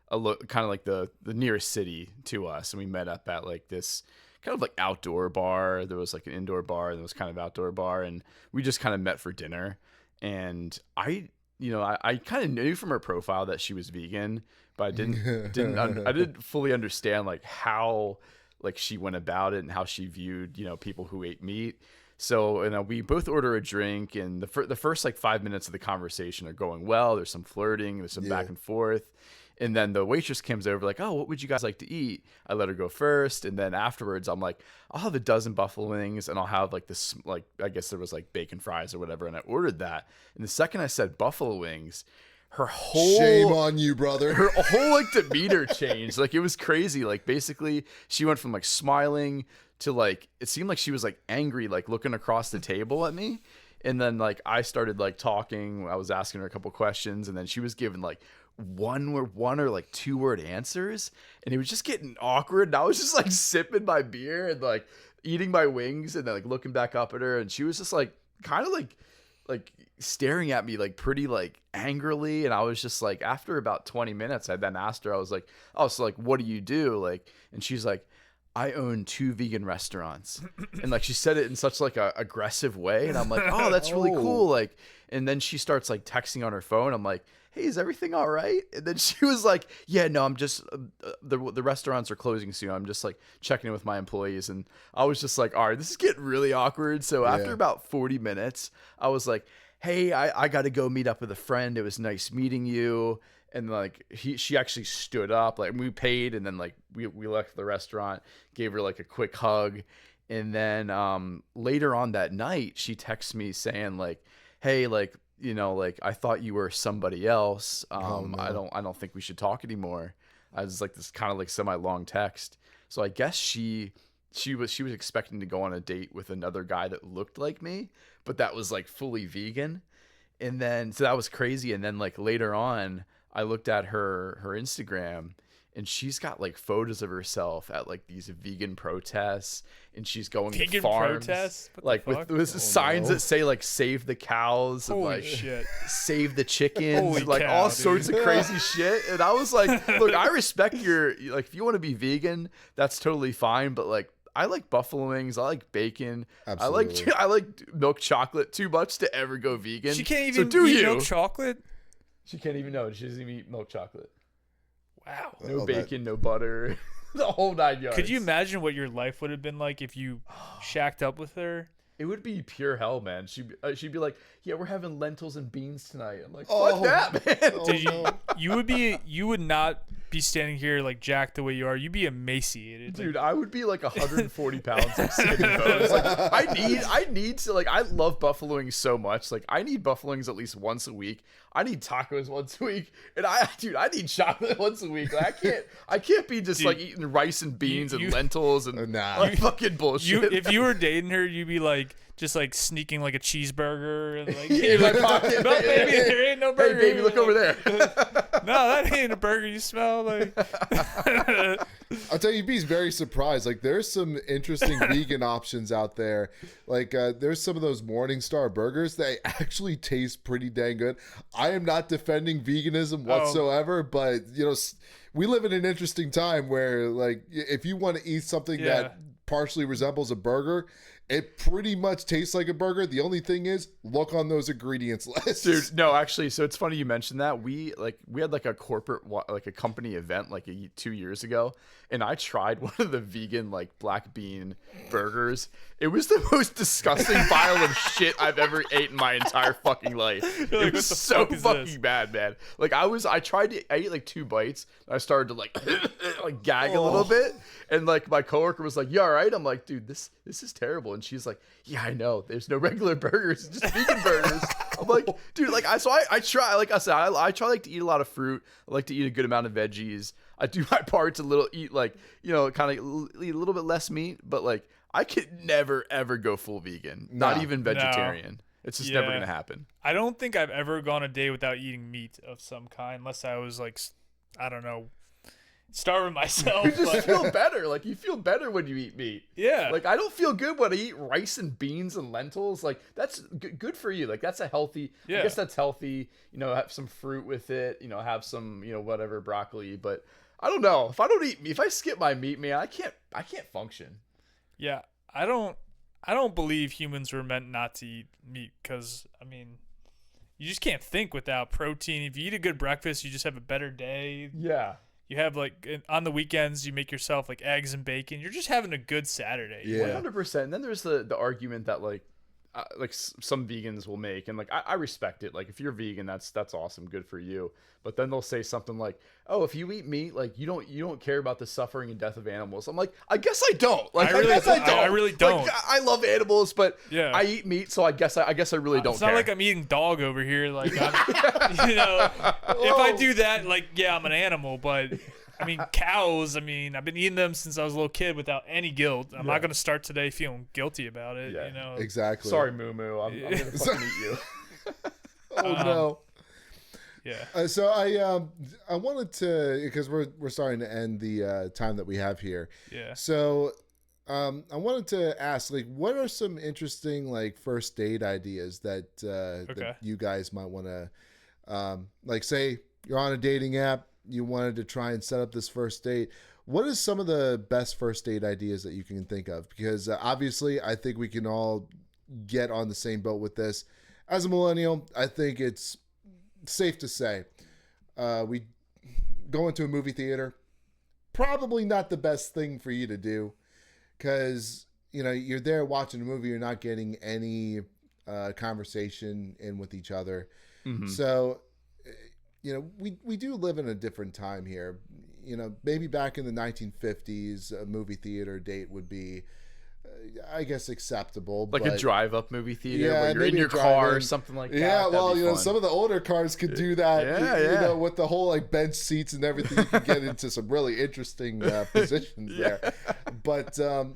kind of like the nearest city to us, and we met up at like this kind of like outdoor bar. There was like an indoor bar, and there was kind of outdoor bar, and we just kind of met for dinner. And I kind of knew from her profile that she was vegan, but I didn't fully understand like how like she went about it and how she viewed people who ate meat. So we both order a drink, and the first like 5 minutes of the conversation are going well. There's some flirting, there's some back and forth. And then the waitress comes over like, oh, what would you guys like to eat? I let her go first. And then afterwards, I'm like, I'll have a dozen buffalo wings, and I'll have like this, like, I guess there was like bacon fries or whatever. And I ordered that. And the second I said buffalo wings, her whole... Shame on you, brother. Her whole like demeanor changed. Like it was crazy. Like basically she went from like smiling to like, it seemed like she was like angry, like looking across the table at me. And then like I started like talking. I was asking her a couple questions, and then she was giving like one or like 2 word answers, and it was just getting awkward. And I was just like sipping my beer and like eating my wings, and then like looking back up at her, and she was just like kind of like staring at me like pretty like angrily. And I was just like, after about 20 minutes, I then asked her, I was like, oh, so like what do you do? Like, and she's like, I own 2 vegan restaurants. And like she said it in such like a aggressive way, and I'm like, oh, that's really cool. Like, and then she starts like texting on her phone. I'm like, hey, is everything all right? And then she was like, yeah, no, I'm just the restaurants are closing soon. I'm just like checking in with my employees. And I was just like, all right, this is getting really awkward. So after about 40 minutes, I was like, hey, I got to go meet up with a friend. It was nice meeting you. And like she actually stood up, like we paid, and then like we left the restaurant, gave her like a quick hug. And then later on that night, she texts me saying like, hey, like, like I thought you were somebody else. No. I don't think we should talk anymore. I was like, this kind of like semi-long text. So I guess she was expecting to go on a date with another guy that looked like me, but that was like fully vegan. And then so that was crazy. And then like later on, I looked at her Instagram, and she's got like photos of herself at like these vegan protests, and she's going to farms, like with signs that say like "Save the cows" and like shit. "Save the chickens," Holy like cow, all dude. sorts of crazy shit. And I was like, look, I respect your like, if you want to be vegan, that's totally fine, but like, I like buffalo wings. I like bacon. Absolutely. I like milk chocolate too much to ever go vegan. She can't even eat milk chocolate. She can't even know. She doesn't even eat milk chocolate. Wow. No bacon, no butter. the whole 9 yards. Could you imagine what your life would have been like if you shacked up with her? It would be pure hell, man. She'd be like, "Yeah, we're having lentils and beans tonight." I'm like, Oh. "Fuck that, man." Oh, Did no. you would not be standing here like jacked the way you are. You'd be emaciated. Dude, I would be like 140 pounds of skin and bones. Like, I need to, like, I love buffaloing so much. Like, I need buffaloings at least once a week. I need tacos once a week, and I need chocolate once a week. Like, I can't be just like eating rice and beans and lentils and Nah. like fucking bullshit. If you were dating her, you'd be like just like sneaking like a cheeseburger and like in my pocket. no baby, there ain't no burger. Hey, baby, look over there. No, that ain't a burger. You smell like. I'll tell you, you'd be very surprised. Like, there's some interesting vegan options out there. Like, there's some of those Morningstar burgers that actually taste pretty dang good. I am not defending veganism whatsoever, but, you know, we live in an interesting time where, like, if you want to eat something that partially resembles a burger, it pretty much tastes like a burger. The only thing is, look on those ingredients lists. Dude, no, actually, so it's funny you mentioned that. We had like a corporate, like a company event like 2 years ago, and I tried one of the vegan like black bean burgers. It was the most disgusting pile of shit I've ever ate in my entire fucking life. Like, It what was the so fuck is fucking this? bad, man. Like I ate like 2 bites, and I started to like like gag a little bit, and like my coworker was like, "You all right?" I'm like, "Dude, this is terrible," and she's like, "Yeah, I know. There's no regular burgers, it's just vegan burgers." I'm like, dude, like I try, like I said, I try like to eat a lot of fruit. I like to eat a good amount of veggies. I do my part to eat like, you know, kind of eat a little bit less meat, but like I could never ever go full vegan, not No. even vegetarian. It's just never gonna happen. I don't think I've ever gone a day without eating meat of some kind, unless I was like, I don't know, starving myself. You just but- feel better. Like you feel better when you eat meat. yeah. Like I don't feel good when I eat rice and beans and lentils. Like that's good for you. Like that's a healthy. Yeah. I guess that's healthy. You know, have some fruit with it. You know, have some whatever broccoli. But I don't know if I don't eat meat. If I skip my meat, man, I can't function. Yeah, I don't believe humans were meant not to eat meat because, I mean, you just can't think without protein. If you eat a good breakfast, you just have a better day. Yeah. You have like on the weekends, you make yourself like eggs and bacon. You're just having a good Saturday. Yeah. 100%. And then there's the argument that like some vegans will make, and like I respect it. Like if you're vegan, that's awesome, good for you. But then they'll say something like, "Oh, if you eat meat, like you don't care about the suffering and death of animals." I'm like, I guess I don't. Like I really guess I don't. don't. I really don't. Like, I love animals, but Yeah. I eat meat, so I guess I really don't It's care. not like I'm eating dog over here. Like, I'm, you know, if I do that, like, yeah, I'm an animal. But I mean, cows. I mean, I've been eating them since I was a little kid without any guilt. I'm not gonna start today feeling guilty about it. Yeah. You know, Exactly. Sorry, Moo Moo. I'm gonna fucking eat you. Oh, no. yeah. So I wanted to, because we're starting to end the time that we have here. Yeah. So I wanted to ask, like, what are some interesting like first date ideas that that you guys might want to, like, say you're on a dating app, you wanted to try and set up this first date. What is some of the best first date ideas that you can think of? Because obviously, I think we can all get on the same boat with this. As a millennial, I think it's safe to say we go into a movie theater, probably not the best thing for you to do, because you're there watching a movie, you're not getting any conversation in with each other. Mm-hmm. So we do live in a different time here. Maybe back in the 1950s, a movie theater date would be I guess acceptable, Like but a drive-up movie theater Yeah, where you're in maybe your a car or drive-in. something like that. yeah, That'd well, be fun. some of the older cars could do that. Yeah. With the whole like bench seats and everything, you could get into some really interesting positions there. But so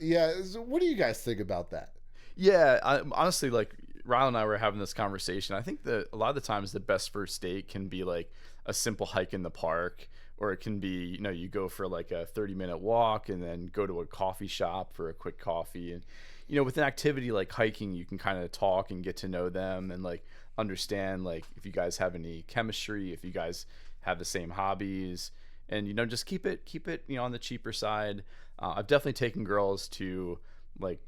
what do you guys think about that? Yeah, honestly, like Ryle and I were having this conversation. I think that a lot of the times the best first date can be like a simple hike in the park, or it can be, you go for like a 30-minute walk and then go to a coffee shop for a quick coffee. And, with an activity like hiking, you can kind of talk and get to know them and like understand like if you guys have any chemistry, if you guys have the same hobbies, and, just keep it, on the cheaper side. I've definitely taken girls to like,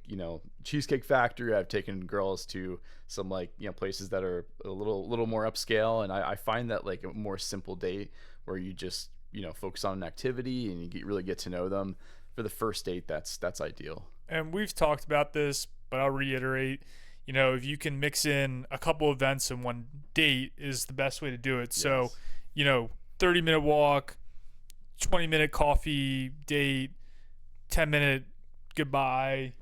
Cheesecake Factory. I've taken girls to some like, places that are a little more upscale. And I find that like a more simple date where you just focus on an activity and you really get to know them. For the first date, that's ideal. And we've talked about this, but I'll reiterate, if you can mix in a couple events in one date is the best way to do it. Yes. So, 30-minute walk, 20-minute coffee date, 10-minute goodbye,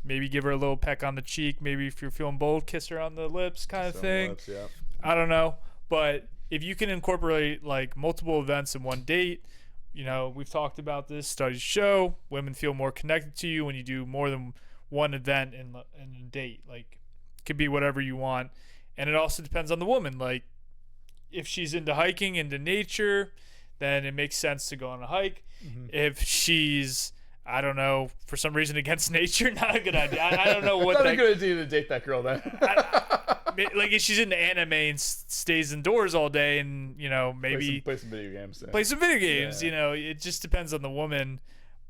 maybe give her a little peck on the cheek, maybe if you're feeling bold, kiss her on the lips kind of thing. Lips, yeah. I don't know, but if you can incorporate like multiple events in one date, we've talked about this, studies show women feel more connected to you when you do more than one event in a date. Like, it could be whatever you want, and it also depends on the woman. Like, if she's into hiking, into nature, then it makes sense to go on a hike. If she's, I don't know, for some reason against nature, not a good idea. I don't know what. Not a good idea to date that girl then. Like, if she's into anime and stays indoors all day, and maybe play some video games. Play some video games. Yeah. It just depends on the woman.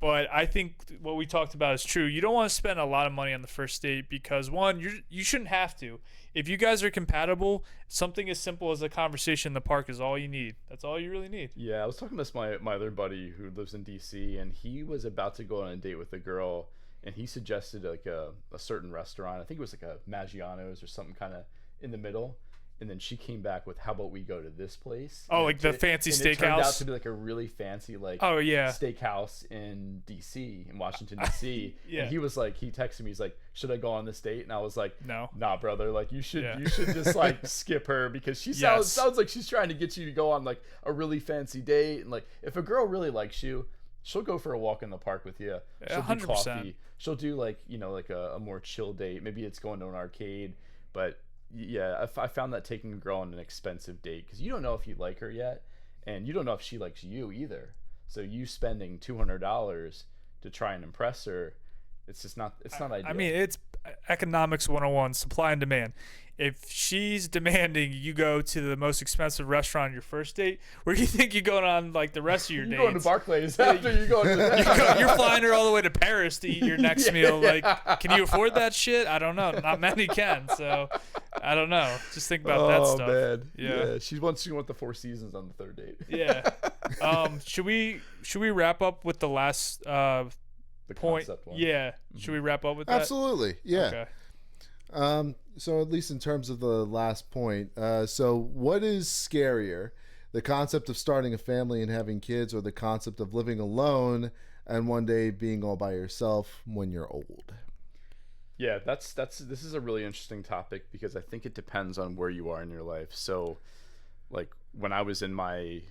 But I think what we talked about is true. You don't want to spend a lot of money on the first date because, one, you shouldn't have to. If you guys are compatible, something as simple as a conversation in the park is all you need. That's all you really need. Yeah, I was talking to my other buddy who lives in DC, and he was about to go on a date with a girl, and he suggested like a certain restaurant. I think it was like a Maggiano's or something kind of in the middle. And then she came back with, "How about we go to this place?" Oh, like the fancy steakhouse. It turned out to be like a really fancy steakhouse in DC, in Washington DC. Yeah. And he was like, he texted me, he's like, "Should I go on this date?" And I was like, "No, nah, brother. Like, you should just like skip her because she sounds like she's trying to get you to go on like a really fancy date. And like, if a girl really likes you, she'll go for a walk in the park with you. She'll 100%. do coffee. She'll do like like a more chill date. Maybe it's going to an arcade, but." Yeah, I found that taking a girl on an expensive date, because you don't know if you like her yet, and you don't know if she likes you either. So you spending $200 to try and impress her, it's not ideal. I mean, it's economics 101, supply and demand. If she's demanding you go to the most expensive restaurant on your first date, where do you think you're going on like the rest of your dates? You're going to Barclays after you go to you're flying her all the way to Paris to eat your next meal. Like, can you afford that shit? I don't know. Not many can. So I don't know. Just think about that stuff. Oh man. Yeah. She wants the Four Seasons on the third date. Yeah. Should we wrap up with the last the point? Concept one. Yeah. Should we wrap up with that? Absolutely. Yeah. Okay. So at least in terms of the last point, so what is scarier, the concept of starting a family and having kids, or the concept of living alone and one day being all by yourself when you're old? Yeah, this is a really interesting topic, because I think it depends on where you are in your life. So like when I was in my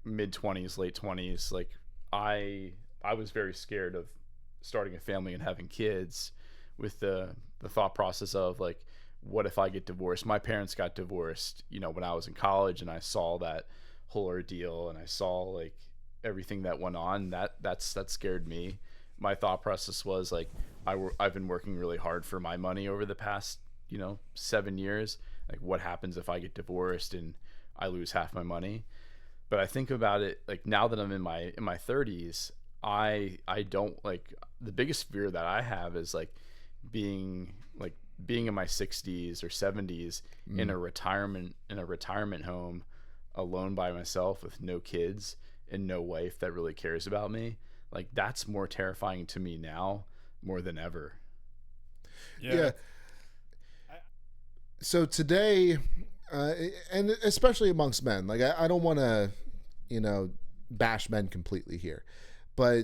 mid 20s, late 20s, like I was very scared of starting a family and having kids, with the thought process of like, what if I get divorced? My parents got divorced, when I was in college, and I saw that whole ordeal, and I saw like everything that went on. That scared me. My thought process was like, I've been working really hard for my money over the past 7 years. Like, what happens if I get divorced and I lose half my money? But I think about it like, now that I'm in my 30s, I don't like, the biggest fear that I have is like being in my 60s or 70s in a retirement home, alone by myself with no kids and no wife that really cares about me. Like, that's more terrifying to me now more than ever. Yeah. So today, and especially amongst men, like I don't want to, bash men completely here, but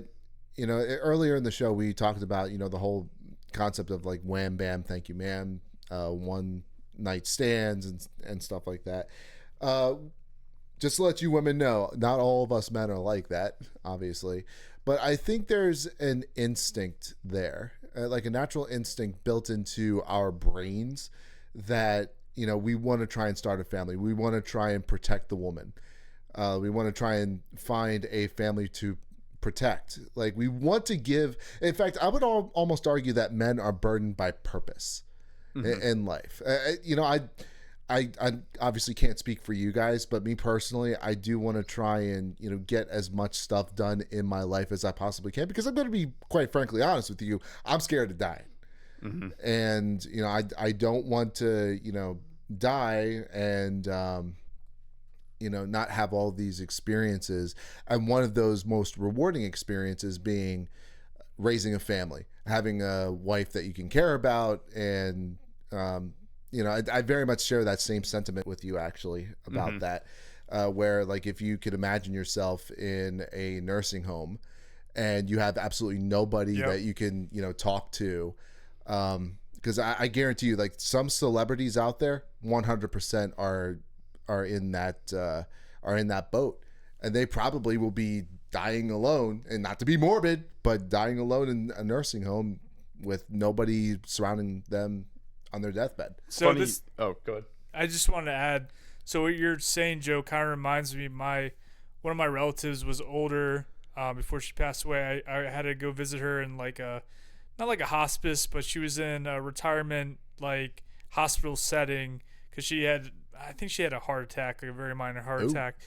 earlier in the show we talked about the whole concept of like wham bam thank you ma'am, one night stands and stuff like that. Just to let you women know, not all of us men are like that, obviously, but I think there's an instinct there, like a natural instinct built into our brains that we want to try and start a family. We want to try and protect the woman. We want to try and find a family to protect. Like, we want to give. In fact, I would almost argue that men are burdened by purpose in life. I obviously can't speak for you guys, but me personally, I do want to try and get as much stuff done in my life as I possibly can, because I'm going to be quite frankly honest with you. I'm scared of dying, and I don't want to die and not have all these experiences, and one of those most rewarding experiences being raising a family, having a wife that you can care about. And I very much share that same sentiment with you actually about that, where like if you could imagine yourself in a nursing home and you have absolutely nobody that you can talk to, because I guarantee you, like, some celebrities out there 100% are in that boat, and they probably will be dying alone, and not to be morbid, but dying alone in a nursing home with nobody surrounding them on their deathbed. So go ahead. I just want to add, so what you're saying, Joe, kind of reminds me, one of my relatives was older before she passed away. I had to go visit her in like not like a hospice, but she was in a retirement like hospital setting because I think she had a heart attack, like a very minor heart attack.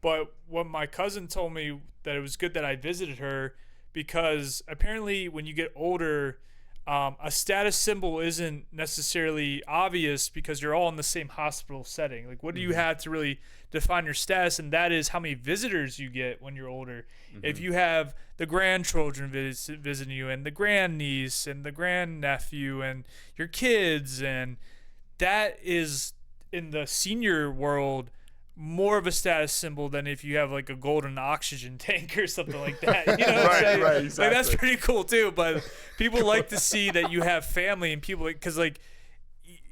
But what my cousin told me, that it was good that I visited her, because apparently when you get older, a status symbol isn't necessarily obvious because you're all in the same hospital setting. Like, what do you have to really define your status? And that is how many visitors you get when you're older. If you have the grandchildren visiting you, and the grandniece and the grandnephew and your kids, and that is, in the senior world, more of a status symbol than if you have like a golden oxygen tank or something like that. You know what I'm saying? Right, exactly. Like, that's pretty cool too. But people like to see that you have family, and people, because like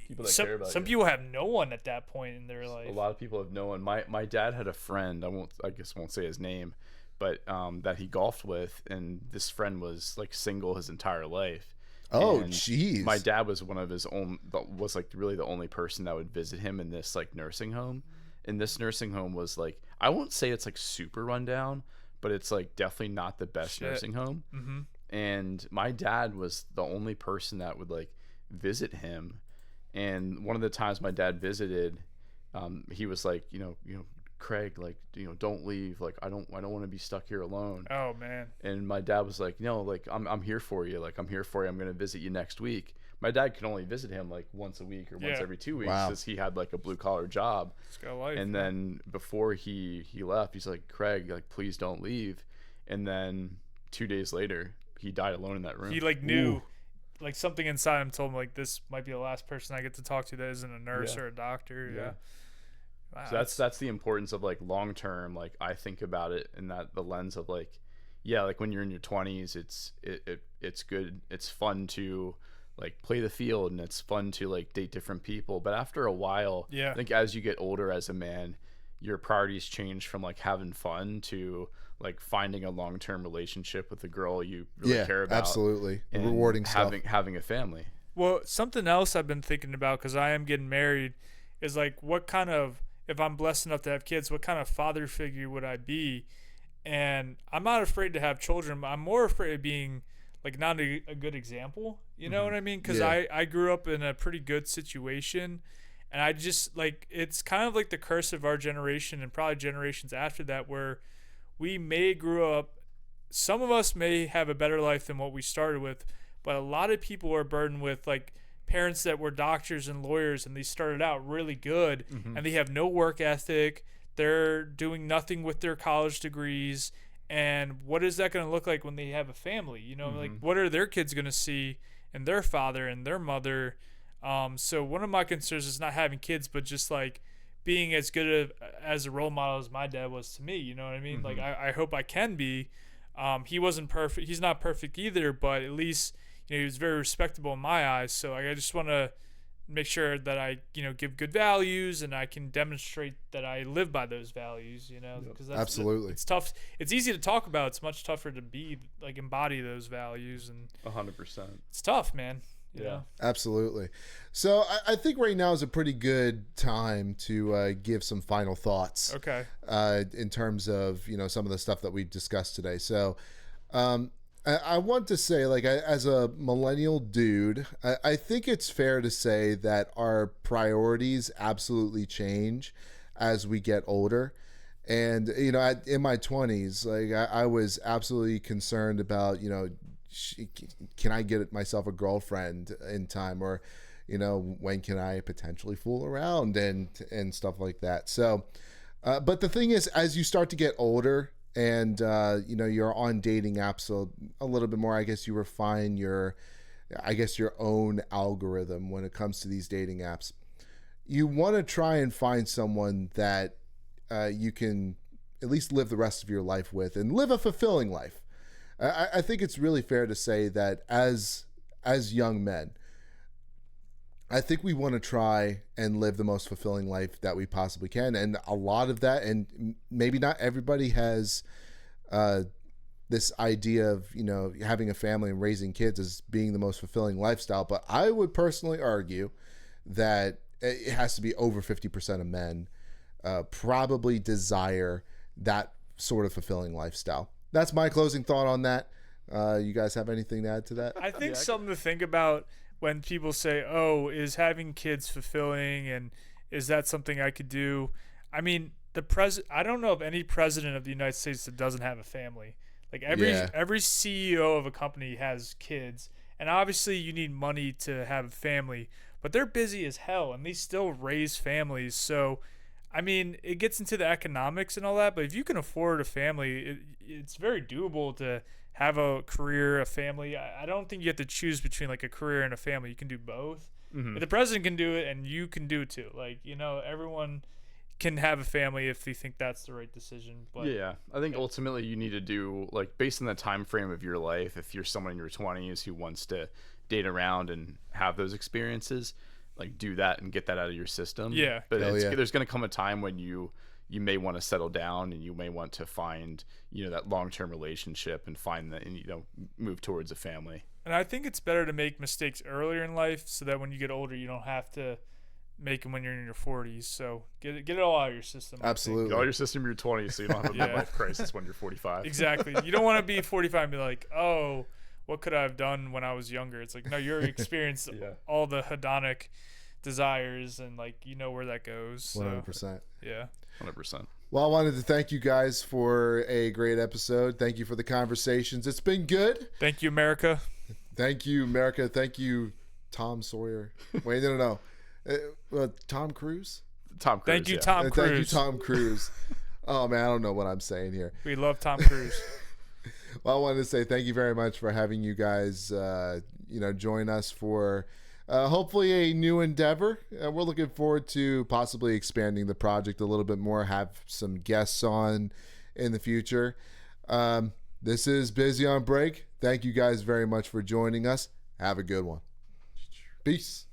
People that care about some you. people have no one at that point in their life. A lot of people have no one. My dad had a friend. I guess I won't say his name, but that he golfed with, and this friend was like single his entire life. Oh, And jeez. my dad was one of his own. Was like really the only person that would visit him in this like nursing home. And this nursing home was like, I won't say it's like super rundown, but it's like definitely not the best nursing home. And my dad was the only person that would like visit him. And one of the times my dad visited, he was like, Craig, like, don't leave. Like, I don't want to be stuck here alone. Oh man. And my dad was like, no, like, I'm here for you. Like, I'm here for you. I'm going to visit you next week. My dad could only visit him like once a week or once every 2 weeks because he had like a blue collar job. He's got a life. And then before he left, he's like, Craig, like, please don't leave. And then 2 days later, he died alone in that room. He like knew, like something inside him told him like, this might be the last person I get to talk to that isn't a nurse or a doctor. Yeah. Wow, So that's the importance of like long term. Like, I think about it in that the lens of like, like when you're in your 20s, it's good. It's fun to like play the field, and it's fun to like date different people. But after a while, I think as you get older as a man, your priorities change from like having fun to like finding a long-term relationship with a girl you really care about. Absolutely. And Rewarding stuff. having a family. Well, something else I've been thinking about, because I am getting married, is like, what kind of, if I'm blessed enough to have kids, what kind of father figure would I be? And I'm not afraid to have children, but I'm more afraid of being like not a good example. You know what I mean? Because I grew up in a pretty good situation, and I just like, it's kind of like the curse of our generation and probably generations after that, where we may grow up, some of us may have a better life than what we started with, but a lot of people are burdened with like parents that were doctors and lawyers, and they started out really good, and they have no work ethic. They're doing nothing with their college degrees. And what is that going to look like when they have a family? Like, what are their kids going to see in their father and their mother? So one of my concerns is not having kids, but just like being as good as a role model as my dad was to me. You know what I mean? Like, I hope I can be. He wasn't perfect. He's not perfect either, but at least, he was very respectable in my eyes. So I just want to make sure that I, give good values, and I can demonstrate that I live by those values, because Absolutely. It's tough. It's easy to talk about. It's much tougher to be like embody those values, and 100%. it's tough, man. You know? Absolutely. So I think right now is a pretty good time to give some final thoughts. Okay. In terms of, some of the stuff that we've discussed today. So, I want to say, like, as a millennial dude, I think it's fair to say that our priorities absolutely change as we get older. And, in my 20s, like, I was absolutely concerned about, can I get myself a girlfriend in time? Or, when can I potentially fool around and stuff like that? So, But the thing is, as you start to get older and you're on dating apps a little bit more, I guess you refine your own algorithm when it comes to these dating apps. You want to try and find someone that you can at least live the rest of your life with and live a fulfilling life. I think it's really fair to say that as young men, I think we want to try and live the most fulfilling life that we possibly can. And a lot of that, and maybe not everybody has this idea of, having a family and raising kids as being the most fulfilling lifestyle. But I would personally argue that it has to be over 50% of men probably desire that sort of fulfilling lifestyle. That's my closing thought on that. You guys have anything to add to that? I think something to think about when people say, "Oh, is having kids fulfilling, and is that something I could do?" I mean, I don't know of any president of the United States that doesn't have a family. Like every CEO of a company has kids, and obviously you need money to have a family, but they're busy as hell and they still raise families. So, I mean, it gets into the economics and all that, but if you can afford a family, it's very doable to have a career, a family. I don't think you have to choose between like a career and a family. You can do both. Mm-hmm. If the president can do it, and you can do it too. Like, everyone can have a family if they think that's the right decision. But yeah, I think ultimately you need to do, like, based on the time frame of your life, if you're someone in your 20s who wants to date around and have those experiences, like, do that and get that out of your system. Yeah. But there's going to come a time when you may want to settle down, and you may want to find, that long-term relationship and find that, and, move towards a family. And I think it's better to make mistakes earlier in life so that when you get older, you don't have to make them when you're in your 40s. So get it all out of your system. Absolutely. Get all your system in your 20s so you don't have a midlife crisis when you're 45. Exactly. You don't want to be 45 and be like, "Oh, what could I have done when I was younger?" It's like, no, you're experienced all the hedonic desires, and like where that goes. So, 100%. Yeah. 100%. Well, I wanted to thank you guys for a great episode. Thank you for the conversations. It's been good. Thank you, America. Thank you, America. Thank you, Tom Sawyer. Wait, no. Tom Cruise? Tom Cruise. Thank you, Tom Cruise. Thank you, Tom Cruise. Oh, man, I don't know what I'm saying here. We love Tom Cruise. Well, I wanted to say thank you very much for having you guys, join us for hopefully a new endeavor. We're looking forward to possibly expanding the project a little bit more, have some guests on in the future. This is Busy on Break. Thank you guys very much for joining us. Have a good one. Peace.